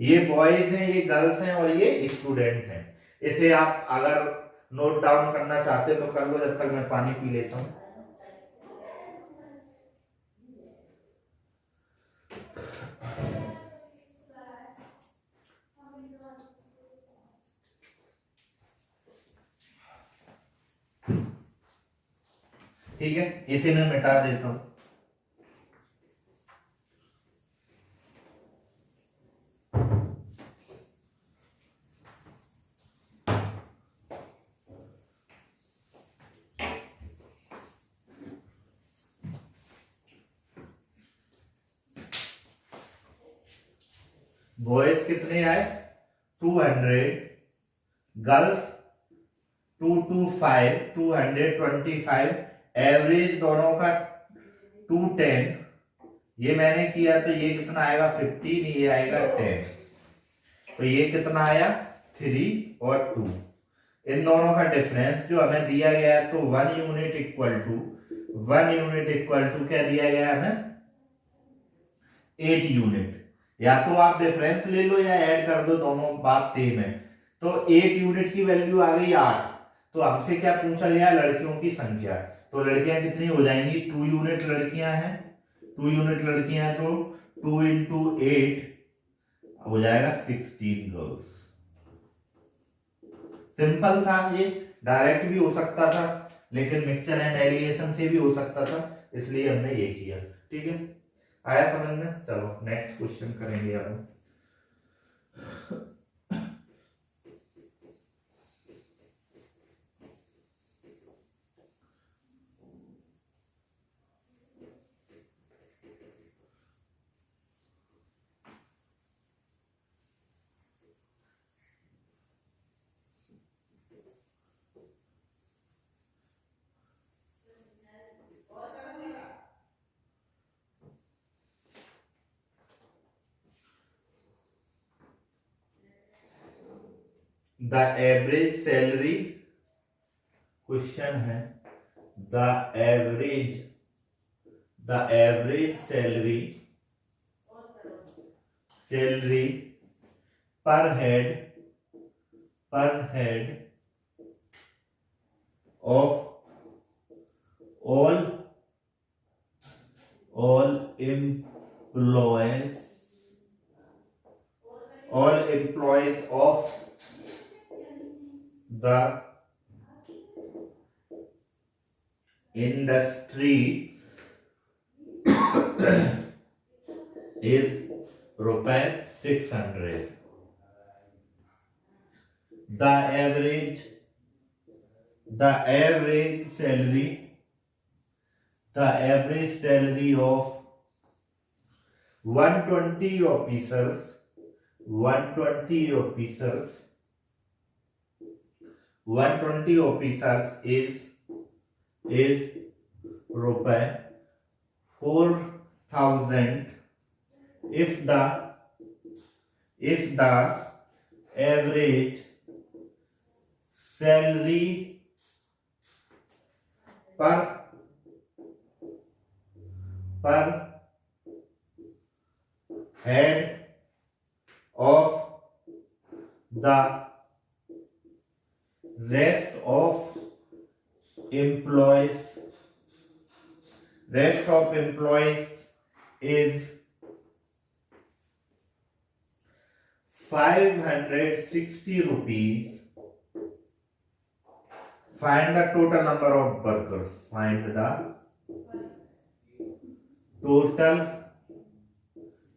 ये बॉयज हैं, ये गर्ल्स हैं, और ये स्टूडेंट हैं। इसे आप अगर नोट डाउन करना चाहते तो कर लो, जब तक मैं पानी पी लेता हूं। ठीक है, इसे मैं मिटा देता हूं। बॉयज कितने आए 200, गर्ल्स 225, 225, एवरेज दोनों का 210। ये मैंने किया तो ये कितना आएगा 15, ये आएगा 10, तो ये कितना आया 3 और 2। इन दोनों का डिफरेंस जो हमें दिया गया है, तो 1 यूनिट इक्वल टू क्या दिया गया है हमें 8 यूनिट। या तो आप डिफरेंस ले लो या ऐड कर दो, दोनों बात सेम है। तो 1 यूनिट की वैल्यू आ गई 8, तो हमसे क्या पूछा गया, लड़कियों की संख्या। तो लड़कियां कितनी हो जाएंगी, 2 यूनिट लड़कियां हैं, 2 यूनिट लड़कियां हैं, तो 2 इंटू 8 हो जाएगा 16 गर्ल्स। सिंपल था, ये डायरेक्ट भी हो सकता था, लेकिन मिक्सचर एंड एलिगेशन से भी हो सकता था, इसलिए हमने ये किया। ठीक है, आया समझ में। चलो नेक्स्ट क्वेश्चन करेंगे अब। द एवरेज सैलरी, क्वेश्चन है द एवरेज सैलरी पर head of all employees of the industry is ₹600. The average salary of 120 officers is ₹4,000 if the average salary per head of the rest of employees is ₹560. Find the total number of workers. Find the total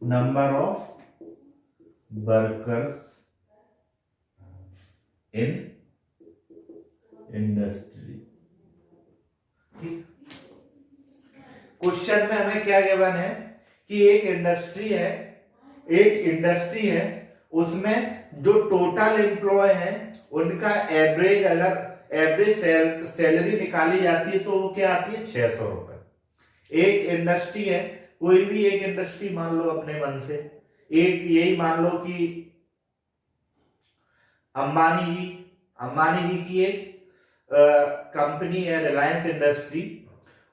number of workers in industry. Question में हमें क्या given है कि एक industry है उसमें जो total employ है उनका एवरेज सैलरी निकाली जाती है तो वो क्या आती है ₹600। एक इंडस्ट्री है, कोई भी एक इंडस्ट्री मान लो अपने मन से, एक यही मान लो कि अंबानी जी की एक कंपनी है रिलायंस इंडस्ट्री।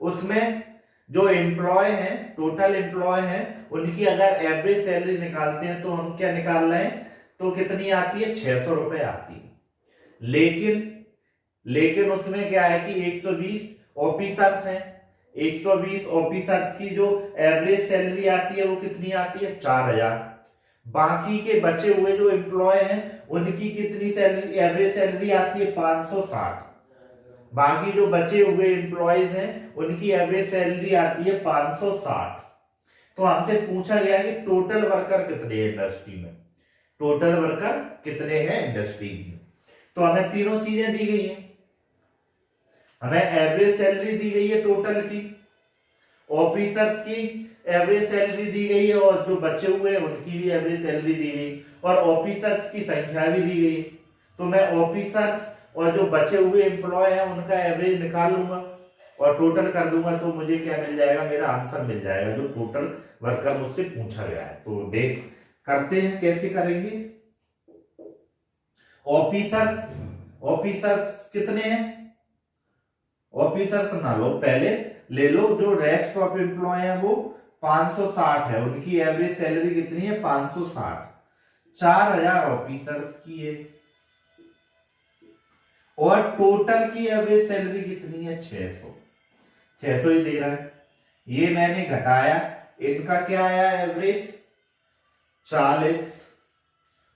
उसमें जो एम्प्लॉय हैं, टोटल एम्प्लॉय हैं, उनकी अगर एवरेज सैलरी निकालते हैं तो हम क्या निकाल रहे हैं, तो कितनी आती है ₹600 आती है। लेकिन उसमें क्या है कि 120 ऑफिसर्स हैं, 120 ऑफिसर्स की जो एवरेज सैलरी आती है वो कितनी आती है 4000। बाकी के बचे हुए जो एम्प्लॉय हैं उनकी कितनी सैलरी एवरेज सैलरी आती है 560। बाकी जो बचे हुए एम्प्लॉयज हैं उनकी एवरेज सैलरी आती है 560। तो हमसे पूछा गया कि टोटल वर्कर कितने हैं इंडस्ट्री में, तो हमें तीनों चीजें दी गई हैं। हमें एवरेज सैलरी दी गई है टोटल की, ऑफिसर्स की एवरेज सैलरी दी गई है, और जो बचे हुए हैं उनकी भी एवरेज सैलरी दी गई, और ऑफिसर्स की संख्या भी दी गई। तो मैं ऑफिसर्स और जो बचे हुए एम्प्लॉय हैं उनका एवरेज निकाल लूंगा और टोटल कर दूंगा, तो मुझे क्या मिल जाएगा, मेरा आंसर मिल जाएगा जो टोटल वर्कर मुझसे पूछा गया है। तो देख करते हैं कैसे करेंगे। ऑफिसर्स कितने हैं, ऑफिसर्स ना लो, पहले ले लो जो रेस्ट ऑफ एम्प्लॉय है वो 560 है, उनकी एवरेज सैलरी कितनी है 560। 4000 ऑफिसर्स की है और टोटल की एवरेज सैलरी कितनी है 600 ही दे रहा है। ये मैंने घटाया, इनका क्या आया एवरेज 40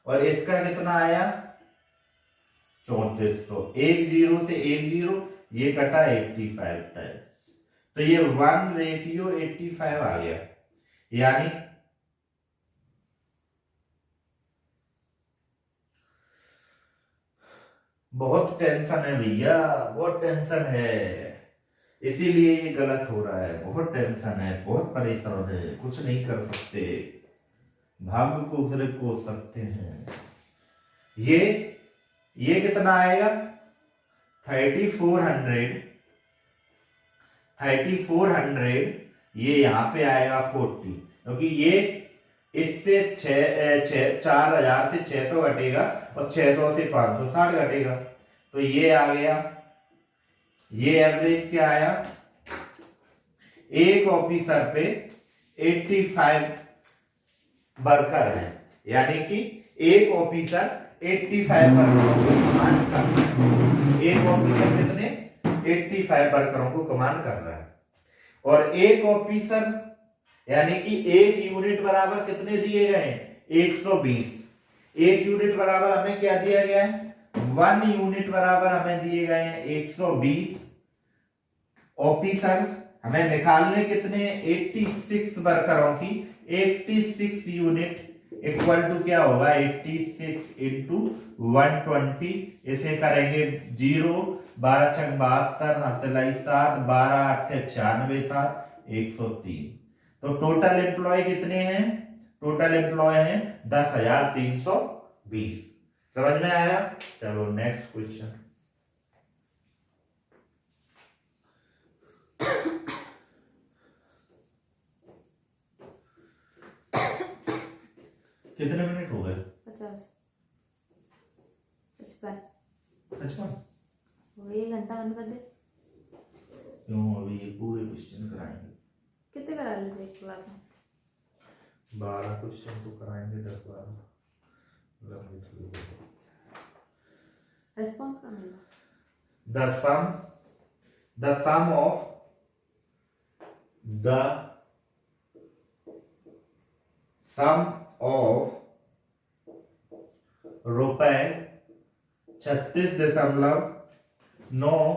और इसका कितना आया 3400। 10 से 10 ये कटा 85 टाइम्स, तो ये 1:85 आ गया। यानी बहुत टेंशन है भैया, बहुत टेंशन है, इसीलिए ये गलत हो रहा है। बहुत टेंशन है, बहुत परेशान है, कुछ नहीं कर सकते, भाग्य को सिर्फ कोस सकते हैं। ये कितना आएगा 3400, ये यहां पे आएगा 40, क्योंकि ये इससे 4000 से 600 घटेगा और 600 से 560 घटेगा, तो ये आ गया। ये एवरेज क्या आया, एक ऑफिसर पे 85 वर्कर है, यानी कि एक ऑफिसर 85 वर्करों को कमांड कर रहा है। एक ऑफिसर कितने 85 वर्करों को कमांड कर रहा है। और एक ऑफिसर यानी कि एक यूनिट बराबर कितने दिए गए हैं 120। एक यूनिट बराबर हमें क्या दिया गया है, 1 यूनिट बराबर हमें दिए गए हैं 120 ऑफिसर्स। हमें निकालने कितने 86 वर्करों की, 86 यूनिट इक्वल टू क्या होगा 86 इंटू 120। इसे करेंगे 0, 12 छक 72, हसलाई 7, 12 8 96, 7 103। तो टोटल एम्प्लॉय कितने हैं, टोटल एम्प्लॉय हैं 10,320। समझ में आया। चलो नेक्स्ट क्वेश्चन। कितने मिनट हो गए 50 55 55। वो 1 घंटा बंद कर दे। क्यों, अभी ये पूरे क्वेश्चन कराएंगे। कितने करा लेते एक क्लास में, 12 क्वेश्चन तो कराएंगे, 10 12 रिस्पांस का मिला। the sum of the sum of रुपए 36.9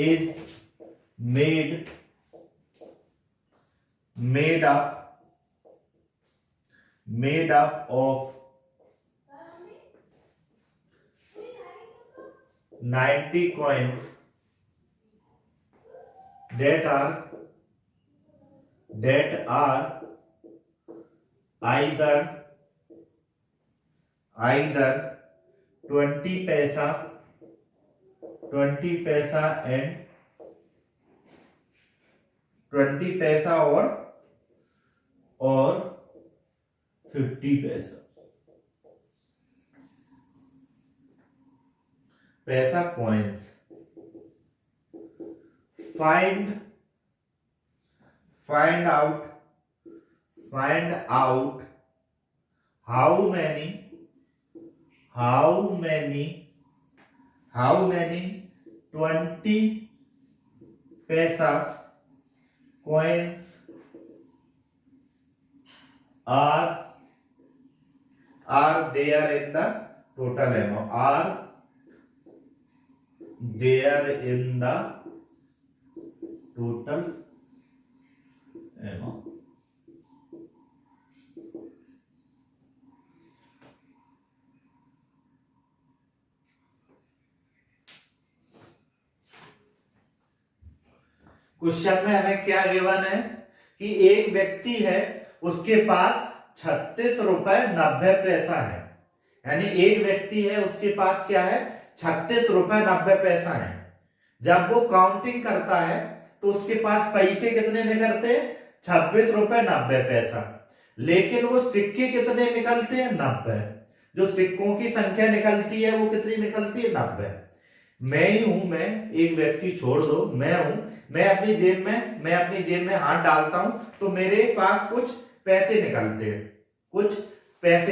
is made up of 90 coins that are either 20 पैसा and 20 पैसा और 50 पैसा। पैसा coins. find out how many 20 पैसा coins are there in the total amount, are there in the total amount। Question में हमें क्या गिवन है कि एक व्यक्ति है, उसके पास 36 रुपए 90 पैसा है। यानी एक व्यक्ति है, उसके पास क्या है 36 रुपए 90 पैसा है। जब वो काउंटिंग करता है तो उसके पास पैसे कितने निकलते हैं 26 रुपए 90 पैसा। लेकिन वो सिक्के कितने निकलते हैं 90। जो सिक्कों की संख्या निकलती है वो कितनी निकलती है 90। मैं ही हूं, मैं एक व्यक्ति छोड़ दो, मैं हूं, मैं अपनी जेब में हाथ डालता हूं तो मेरे पास कुछ पैसे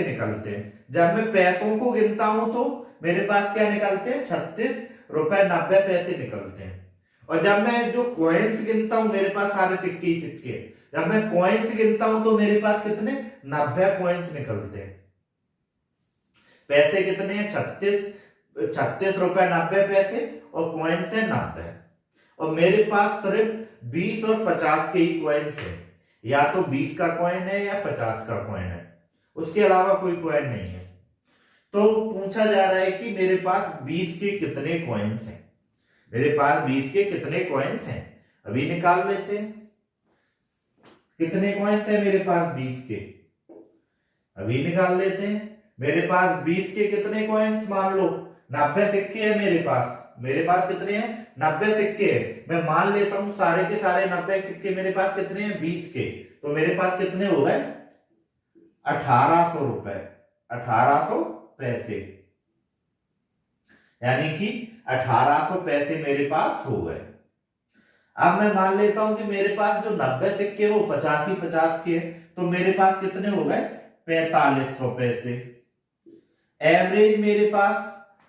निकलते हैं। जब मैं पैसों को गिनता हूं तो मेरे पास क्या निकलते हैं 36 रुपए 90 पैसे निकलते हैं। और जब मैं जो कॉइन्स गिनता हूं, मेरे पास सारे सिक्के, जब मैं कॉइन्स गिनता हूं तो मेरे पास कितने 90 कॉइन्स निकलते हैं। पैसे कितने हैं 36 रुपए 90 पैसे और कॉइन्स है 90। और मेरे पास सिर्फ 20 और 50 के ही कॉइन्स है, या तो 20 का कॉइन है या 50 का कॉइन है, उसके अलावा कोई कॉइन नहीं है। तो पूछा जा रहा है कि मेरे पास 20 के कितने कॉइन्स हैं। मेरे पास 20 के कितने कॉइन्स हैं, अभी निकाल लेते हैं। कितने कॉइन्स हैं मेरे पास 20 के, अभी निकाल लेते हैं। मेरे पास 20 के कितने कॉइन्स, मान लो 90 सिक्के है मेरे पास कितने हैं 90 सिक्के है। मैं मान लेता हूं सारे के सारे 90 सिक्के मेरे पास कितने हैं 20 के। तो मेरे पास कितने हो गए 1800 रुपए, 1800 पैसे, यानी कि 1800 पैसे मेरे पास हो गए। अब मैं मान लेता हूं कि मेरे पास जो 90 सिक्के वो 50 ही 50 के, तो मेरे पास कितने हो गए 4500 पैसे। एवरेज मेरे पास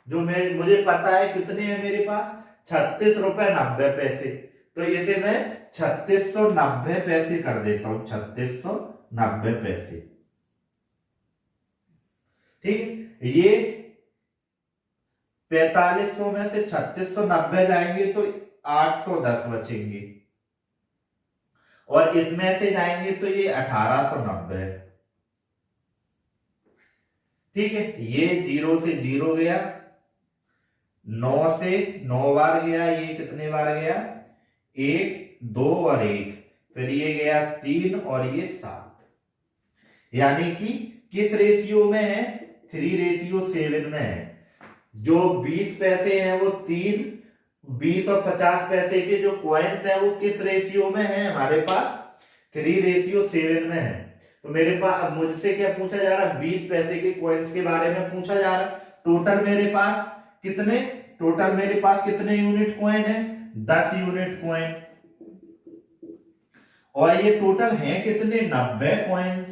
जो मुझे पता है कितने हैं मेरे पास 36 रुपए 90 पैसे, तो इसे मैं 3690 पैसे कर देता हूं, 3690 पैसे। ठीक, ये 4500 में से 3690 जाएंगे तो 810 बचेंगे, और इसमें से जाएंगे तो ये 1890। ठीक है, ये 0 से 0 गया, 9 से 9 बार गया, ये कितने बार गया 1 2 और 1, फिर ये गया 3 और ये 7, यानी कि किस रेशियो में है 3:7 में है। जो 20 पैसे हैं वो 3, 20 और 50 पैसे के जो कॉइन्स हैं वो किस रेशियो में है हमारे पास 3:7 में है। तो मेरे पास मुझसे क्या पूछा जा रहा है 20 पैसे के कॉइन्स के बारे में पूछा जा रहा है। टोटल मेरे पास कितने यूनिट कॉइन है 10 यूनिट कॉइन, और ये टोटल है कितने 90 कॉइन्स।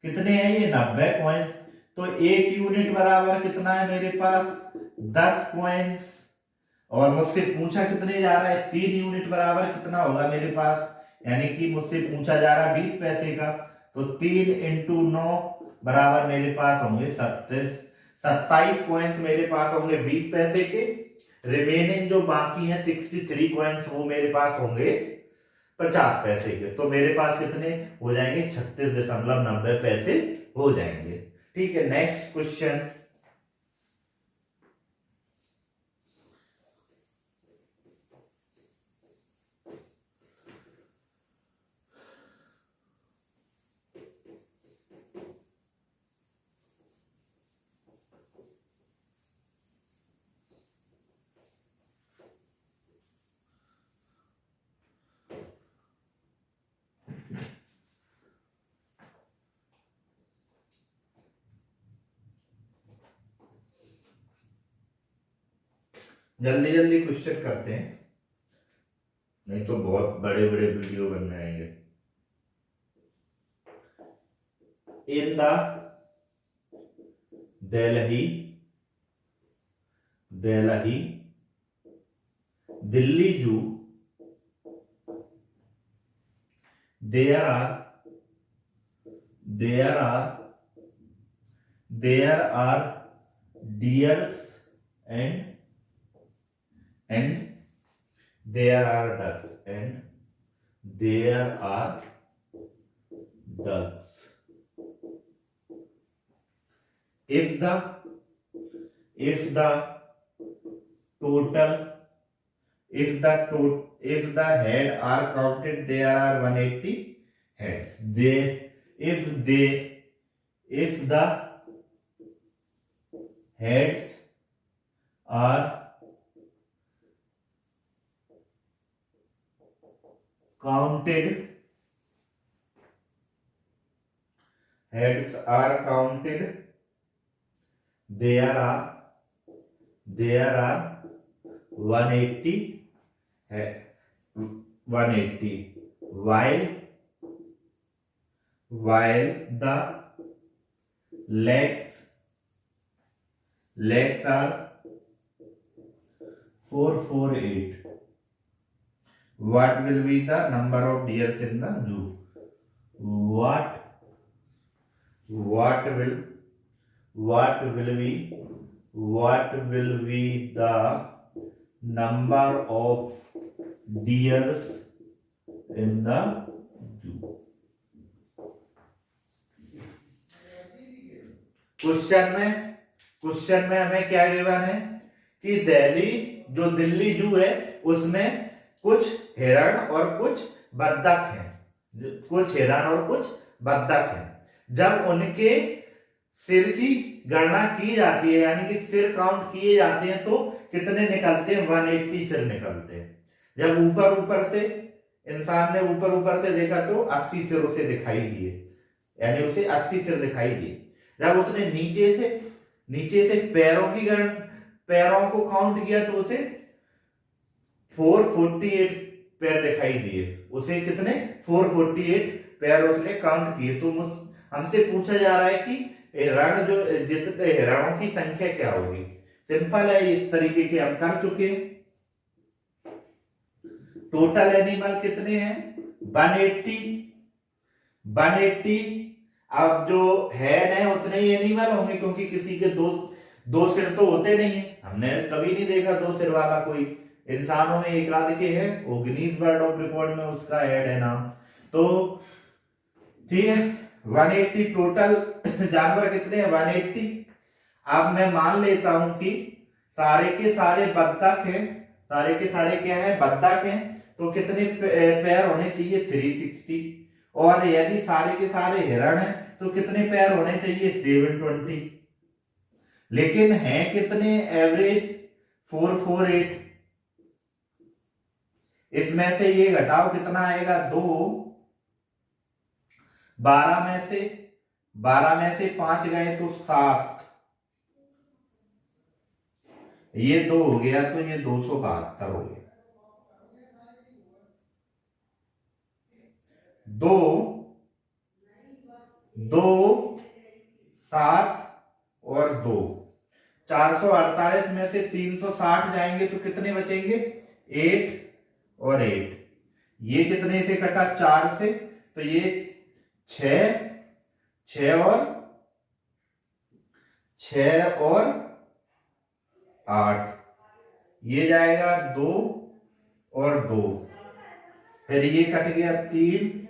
कितने हैं ये 90 कॉइन्स, तो 1 यूनिट बराबर कितना है मेरे पास 10 कॉइन्स, और मुझसे पूछा कितने जा रहा है 3 यूनिट बराबर कितना होगा मेरे पास, यानी कि मुझसे पूछा जा रहा है 20 पैसे का, तो 3 × 9 बराबर मेरे पास होंगे 27 कॉइन्स मेरे पास होंगे 20 पैसे के। रिमेनिंग जो बाकी है 63 कॉइन्स वो मेरे पास होंगे 50 पैसे के। तो मेरे पास कितने हो जाएंगे 36.90 पैसे हो जाएंगे। ठीक है, नेक्स्ट क्वेश्चन। जल्दी जल्दी क्वेश्चन करते हैं, नहीं तो बहुत बड़े बड़े वीडियो बन जाएंगे। इन द दिल्ली जू there are deers and there are ducks and there are ducks. If the head are counted, there are 180 heads. If the heads are counted, there are 180 while the legs are 448. What will be the number of deers in the zoo? What will be the number of deers in the zoo? Question में हमें क्या given है कि दिल्ली जू है उसमें कुछ हिरण और कुछ बत्तख हैं। जब उनके सिर की गणना की जाती है, यानी कि सिर काउंट किए जाते हैं, तो कितने निकलते हैं 180 सिर निकलते हैं। जब ऊपर से इंसान ने ऊपर से देखा तो 80 सिर उसे दिखाई दिए, यानी उसे 80 सिर दिखाई दिए। जब उसने नीचे से पैरों को काउंट किया तो उसे 448 पैर दिखाई दिए। उसे कितने 448 पैर उसने काउंट किए। तो हमसे पूछा जा रहा है कि जितने हिरणों की संख्या क्या होगी। सिंपल है, इस तरीके के हम कर चुके। टोटल एनिमल कितने हैं 180। अब जो हेड है उतने ही एनिमल होंगे, क्योंकि किसी के दो सिर तो होते नहीं है। हमने कभी नहीं देखा 2 सिर वाला कोई। इंसानों में एक आध के है, वो गिनीज वर्ल्ड ऑफ रिकॉर्ड में उसका हेड है नाम। तो ठीक है, 180 टोटल जानवर कितने हैं 180। अब मैं मान लेता हूं कि सारे के सारे बत्तख हैं, सारे के सारे क्या है बत्तख हैं, तो कितने पैर होने चाहिए 360। और यदि सारे के सारे हिरण हैं तो कितने पैर होने चाहिए 720। लेकिन हैं कितने एवरेज 448। इसमें से ये घटाओ कितना आएगा 2। 12 में से 5 गए तो 7। ये 2 हो गया तो ये 272 हो गया। 2 7 और 2 448 में से 360 जाएंगे तो कितने बचेंगे 8 और 8। ये कितने से कटा 4 से, तो ये 6 और 8। ये जाएगा 2 और 2, फिर ये कट गया 3,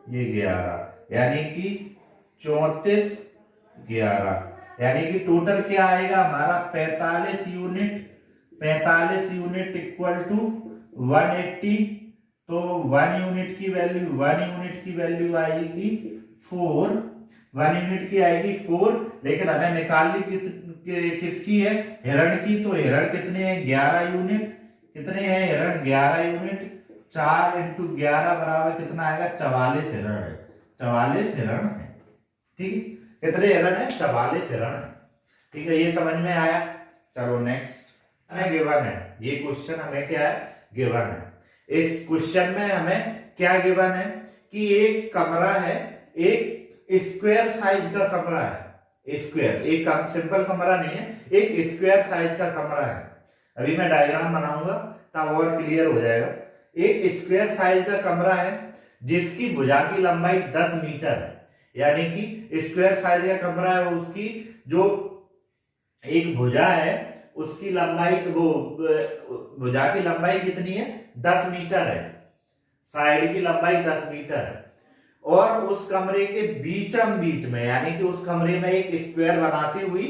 ये 11, यानी कि 34 11। यानी कि टोटल क्या आएगा हमारा 45 यूनिट इक्वल टू 180। तो 1 यूनिट की वैल्यू आएगी 4। 1 यूनिट की आएगी 4। लेकिन हमें निकालनी किसकी है हिरण की। तो हिरण कितने हैं 11 यूनिट। कितने हैं हिरण 11 यूनिट। 4 इंटू 11 बराबर कितना आएगा 44 हिरण है। 44 हिरण है। ठीक है, कितने हिरण है 44 हिरण है। ठीक है, ये समझ में आया। चलो नेक्स्ट हमें गिवन है। ये क्वेश्चन हमें क्या है गिवन है। इस क्वेश्चन में हमें क्या गिवन है कि एक कमरा है, एक स्क्वायर साइज का कमरा है। स्क्वायर, एक सिंपल कमरा नहीं है, एक स्क्वायर साइज का कमरा है। अभी मैं डायग्राम बनाऊंगा तब और क्लियर हो जाएगा। एक स्क्वायर साइज का कमरा है जिसकी भुजा की लंबाई 10 मीटर है। यानी कि स्क्वायर साइज का कमरा है, उसकी जो एक भुजा है उसकी लंबाई, वो भुजा की लंबाई कितनी है 10 मीटर है। साइड की लंबाई 10 मीटर है। और उस कमरे के बीचम बीच में, यानी कि उस कमरे में एक स्क्वायर बनाती हुई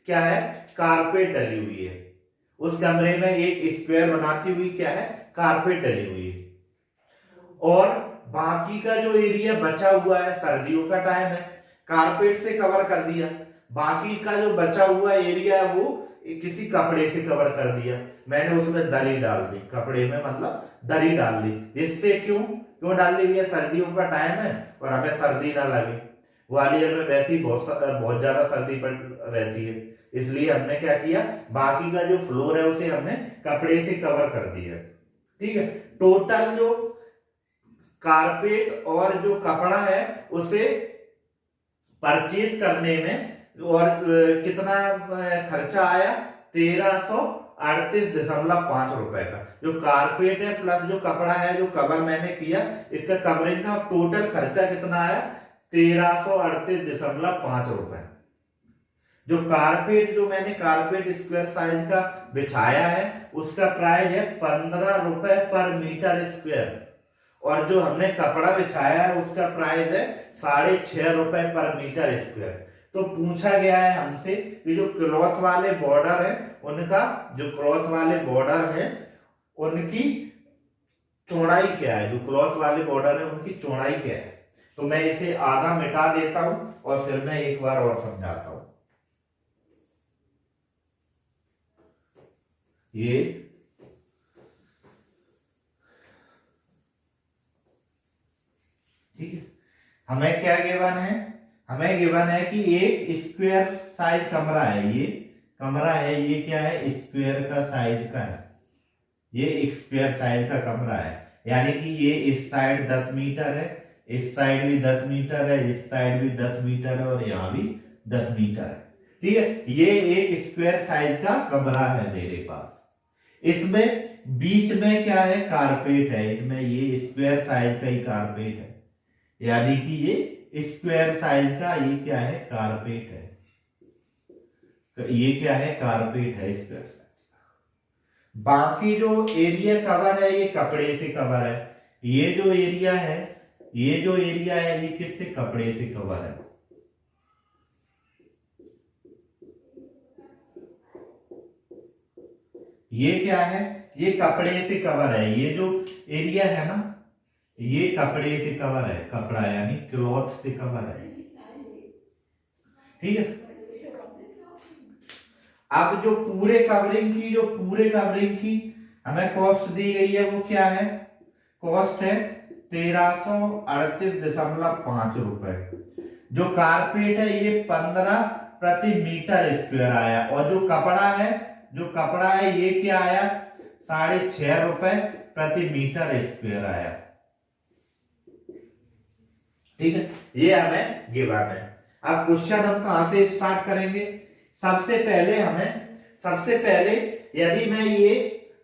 क्या है कारपेट डली हुई है। उस कमरे में एक स्क्वायर बनाती हुई क्या है कारपेट डली हुई है। और बाकी का जो एरिया बचा हुआ है, सर्दियों का टाइम है, कारपेट से कवर कर दिया। बाकी का जो बचा हुआ एरिया है वो किसी कपड़े से कवर कर दिया। मैंने उसमें दरी डाल दी, कपड़े में मतलब दरी डाल दी। जिससे क्यों डाल दी भैया, सर्दियों का टाइम है और हमें सर्दी ना लगे। ग्वालियर में वैसे ही बहुत ज्यादा सर्दी पड़ रहती है, इसलिए हमने क्या किया बाकी का जो फ्लोर है उसे हमने कपड़े से कवर कर दिया। ठीक है, टोटल जो कारपेट और जो कपड़ा है उसे परचेज करने में और कितना खर्चा आया 1338.5 रुपए का। जो कारपेट है प्लस जो कपड़ा है, जो कवर मैंने किया, इसका कवरिंग का टोटल खर्चा कितना आया 1338.5 रुपए। जो कारपेट, जो मैंने कारपेट स्क्वायर साइज का बिछाया है उसका प्राइस है 15 रुपए पर मीटर स्क्वायर। और जो हमने कपड़ा बिछाया है उसका प्राइस है 6.5 रुपए पर मीटर स्क्वायर। तो पूछा गया है हमसे कि जो क्लॉथ वाले बॉर्डर है उनका, जो क्लॉथ वाले बॉर्डर है उनकी चौड़ाई क्या है। जो क्लॉथ वाले बॉर्डर है उनकी चौड़ाई क्या है। तो मैं इसे आधा मिटा देता हूं और फिर मैं एक बार और समझाता हूं। ये ठीक है, हमें क्या गिवन है हमें गिवन है कि एक स्क्वायर साइज कमरा है, ये कमरा है, ये क्या है, स्क्वायर का साइज का है, ये स्क्वायर साइज का कमरा है, यानी कि ये इस साइड 10 मीटर है, इस साइड भी 10 मीटर है, इस साइड भी 10 मीटर है और यहाँ भी 10 मीटर है। ठीक है, ये एक स्क्वायर साइज का कमरा है मेरे पास। इसमें बीच में क्या है, कारपेट है, इसमें ये स्क्वायर साइज का ही कारपेट है, यानी कि ये स्क्वायर साइज का ये क्या है, कारपेट है, ये क्या है, कारपेट है स्क्वायर साइज का। बाकी जो एरिया कवर है ये कपड़े से कवर है, ये जो एरिया है, ये जो एरिया है ये किससे, कपड़े से कवर है। ये क्या है, ये कपड़े से कवर है, ये जो एरिया है ना ये कपड़े से कवर है, कपड़ा यानी क्लॉथ से कवर है। ठीक है, अब जो पूरे कवरिंग की हमें कॉस्ट दी गई है वो क्या है, कॉस्ट है 1338.5 रुपए। जो कारपेट है ये 15 प्रति मीटर स्क्वायर आया, और जो कपड़ा है ये क्या आया, 6.5 रुपए प्रति मीटर स्क्वायर आया। ठीक है, ये हमें गिवन है। अब क्वेश्चन हम कहां से स्टार्ट करेंगे, सबसे पहले यदि मैं ये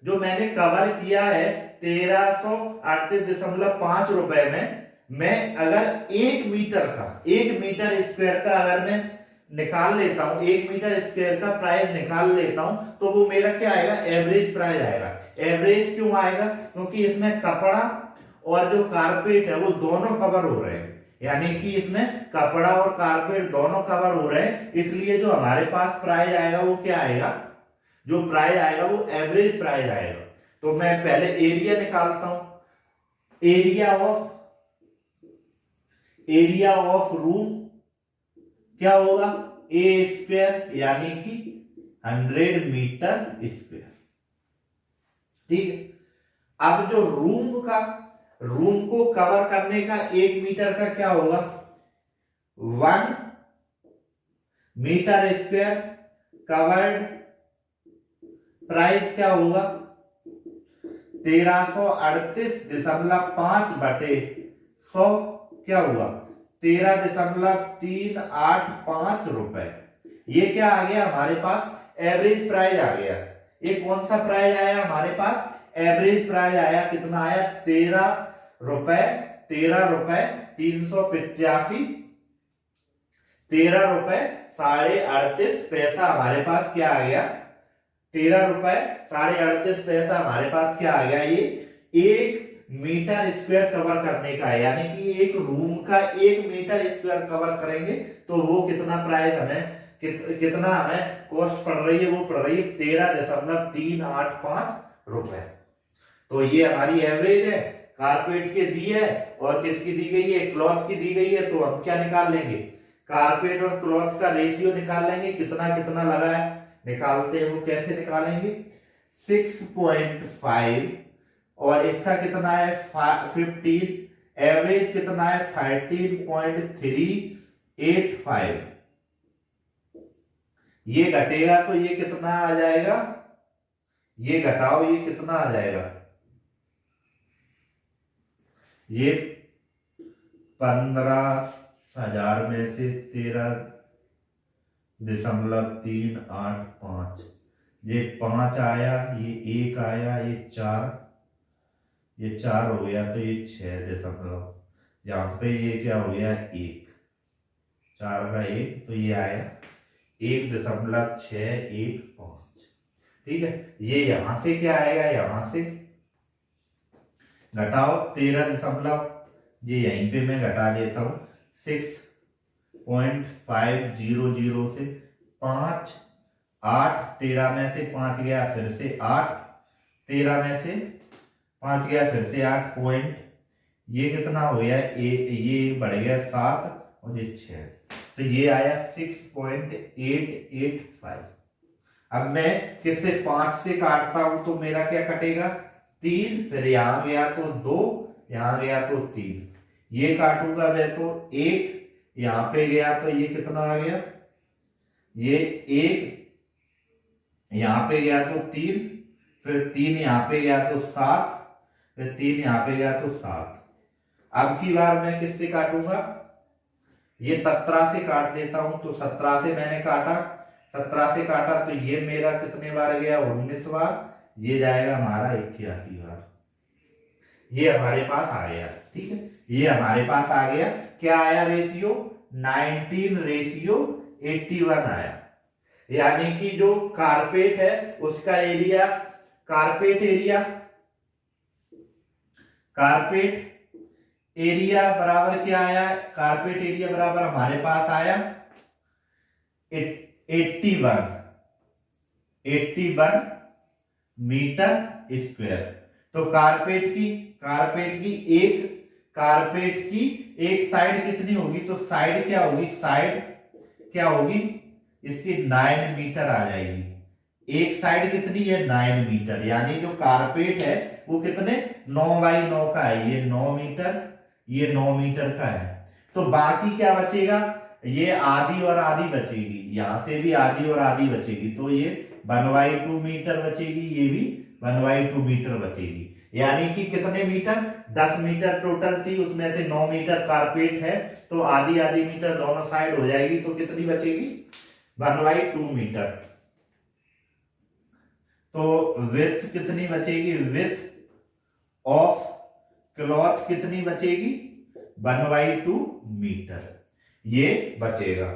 जो मैंने कवर किया है 1338.5 रुपए में, मैं अगर 1 मीटर स्क्वायर का अगर मैं निकाल लेता हूं, 1 मीटर स्क्वायर का प्राइस निकाल लेता हूं, तो वो मेरा क्या आएगा, एवरेज प्राइस आएगा। एवरेज क्यों आएगा, क्योंकि इसमें कपड़ा और जो कारपेट है वो दोनों कवर हो रहे हैं, यानी कि इसमें कपड़ा और कारपेट दोनों कवर हो रहे हैं, इसलिए जो हमारे पास प्राइस आएगा वो क्या आएगा, जो प्राइस आएगा वो एवरेज प्राइस आएगा। तो मैं पहले एरिया निकालता हूं, एरिया ऑफ रूम क्या होगा, ए स्क्वायर यानी कि 100 मीटर स्क्वायर। ठीक है, अब जो रूम को कवर करने का 1 मीटर का क्या होगा, 1 मीटर स्क्वायर कवर्ड प्राइस क्या होगा, 1338.5 बटे 100 क्या हुआ, 13.385 रुपए। ये क्या आ गया हमारे पास, एवरेज प्राइस आ गया। ये कौन सा प्राइस आया हमारे पास, एवरेज प्राइस आया, कितना आया, 13 रुपए 385, 13 रुपए 38.5 पैसा हमारे पास क्या आ गया, 13 रुपए 38.5 पैसा हमारे पास क्या आ गया, ये 1 मीटर स्क्वायर कवर करने का है, यानी कि एक रूम का 1 मीटर स्क्वायर कवर करेंगे तो वो कितना प्राइस हमें कितना हमें कॉस्ट पड़ रही है, वो पड़ रही है 13.385 रुपए। तो ये हमारी एवरेज है, कारपेट की दी है और किसकी दी गई है, क्लॉथ की दी गई है। तो हम क्या निकाल लेंगे, कारपेट और क्लॉथ का रेशियो निकाल लेंगे, कितना कितना लगा है निकालते हैं, वो कैसे निकालेंगे, 6.5 और इसका कितना है 15, एवरेज कितना है 13.385। ये घटेगा तो ये कितना आ जाएगा, ये घटाओ ये कितना आ जाएगा, ये 15,000 में से 13.385, ये 5 आया, ये 1 आया, ये 4 हो गया, तो ये 6 यहाँ पे ये क्या हो गया 1, 4 का 1, तो ये आया 1.615। ठीक है, ये यहां से क्या आएगा, यहां से घटाओ 13 ये यहीं पे मैं घटा देता हूं 6.500 से 5, 8, 13 में से 5 गया, फिर से 8, 13 में से 5 गया, फिर से 8 पॉइंट, ये कितना हो गया, ये बढ़ गया 7 और ये 6, तो ये आया 6.885। अब मैं किससे 5 से काटता हूं तो मेरा क्या कटेगा 3, फिर यहां गया तो 2, यहां गया तो 3, ये काटूंगा मैं तो 1, यहाँ पे गया तो ये कितना आ गया, ये 1, यहाँ पे गया तो 3, फिर 3 यहाँ पे गया तो 7, फिर 3 यहाँ पे गया तो 7। अब की बार मैं किससे काटूंगा, ये 17 से काट देता हूं। तो 17 से मैंने काटा, 17 से काटा तो ये मेरा कितने बार गया, 19 बार। ये जाएगा हमारा 81 बार। ये हमारे पास आ गया, ठीक है, ये हमारे पास आ गया। क्या आया रेशियो, 19:81 आया। यानी कि जो कारपेट है उसका एरिया, कारपेट एरिया बराबर क्या आया, कारपेट एरिया बराबर हमारे पास आया 81 मीटर स्क्वायर। तो कारपेट की एक साइड कितनी होगी, तो साइड क्या होगी इसकी 9 मीटर आ जाएगी। एक साइड कितनी है, 9 मीटर। यानी जो कारपेट है वो कितने, 9x9 का है, ये 9 मीटर, ये 9 मीटर का है। तो बाकी क्या बचेगा, ये आधी और आधी बचेगी, यहां से भी आधी और आधी बचेगी, तो ये 1/2 मीटर बचेगी, ये भी 1/2 मीटर बचेगी। यानी कि कितने मीटर, 10 मीटर टोटल थी, उसमें से 9 मीटर कारपेट है, तो आधी आधी मीटर दोनों साइड हो जाएगी, तो कितनी बचेगी, 1/2 मीटर। तो विड्थ कितनी बचेगी, विड्थ ऑफ क्लॉथ कितनी बचेगी, 1/2 मीटर, ये बचेगा।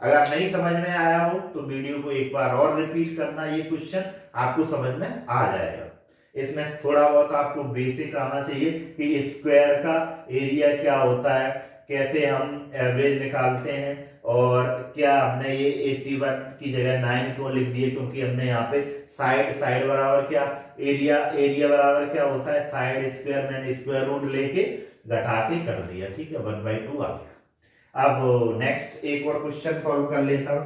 अगर नहीं समझ में आया हो तो वीडियो को एक बार और रिपीट करना, ये क्वेश्चन आपको समझ में आ जाएगा। इसमें थोड़ा बहुत आपको बेसिक आना चाहिए कि स्क्वायर का एरिया क्या होता है, कैसे हम एवरेज निकालते हैं, और क्या हमने ये 81 की जगह 9 क्यों लिख दिए, क्योंकि हमने यहाँ पे साइड बराबर क्या, एरिया बराबर क्या होता है, साइड स्क्वायर, मैंने स्क्वायर रूट लेके घटा के कर दिया, ठीक है, 1/2 आ गया। अब नेक्स्ट एक और क्वेश्चन सॉल्व कर लेता हूं।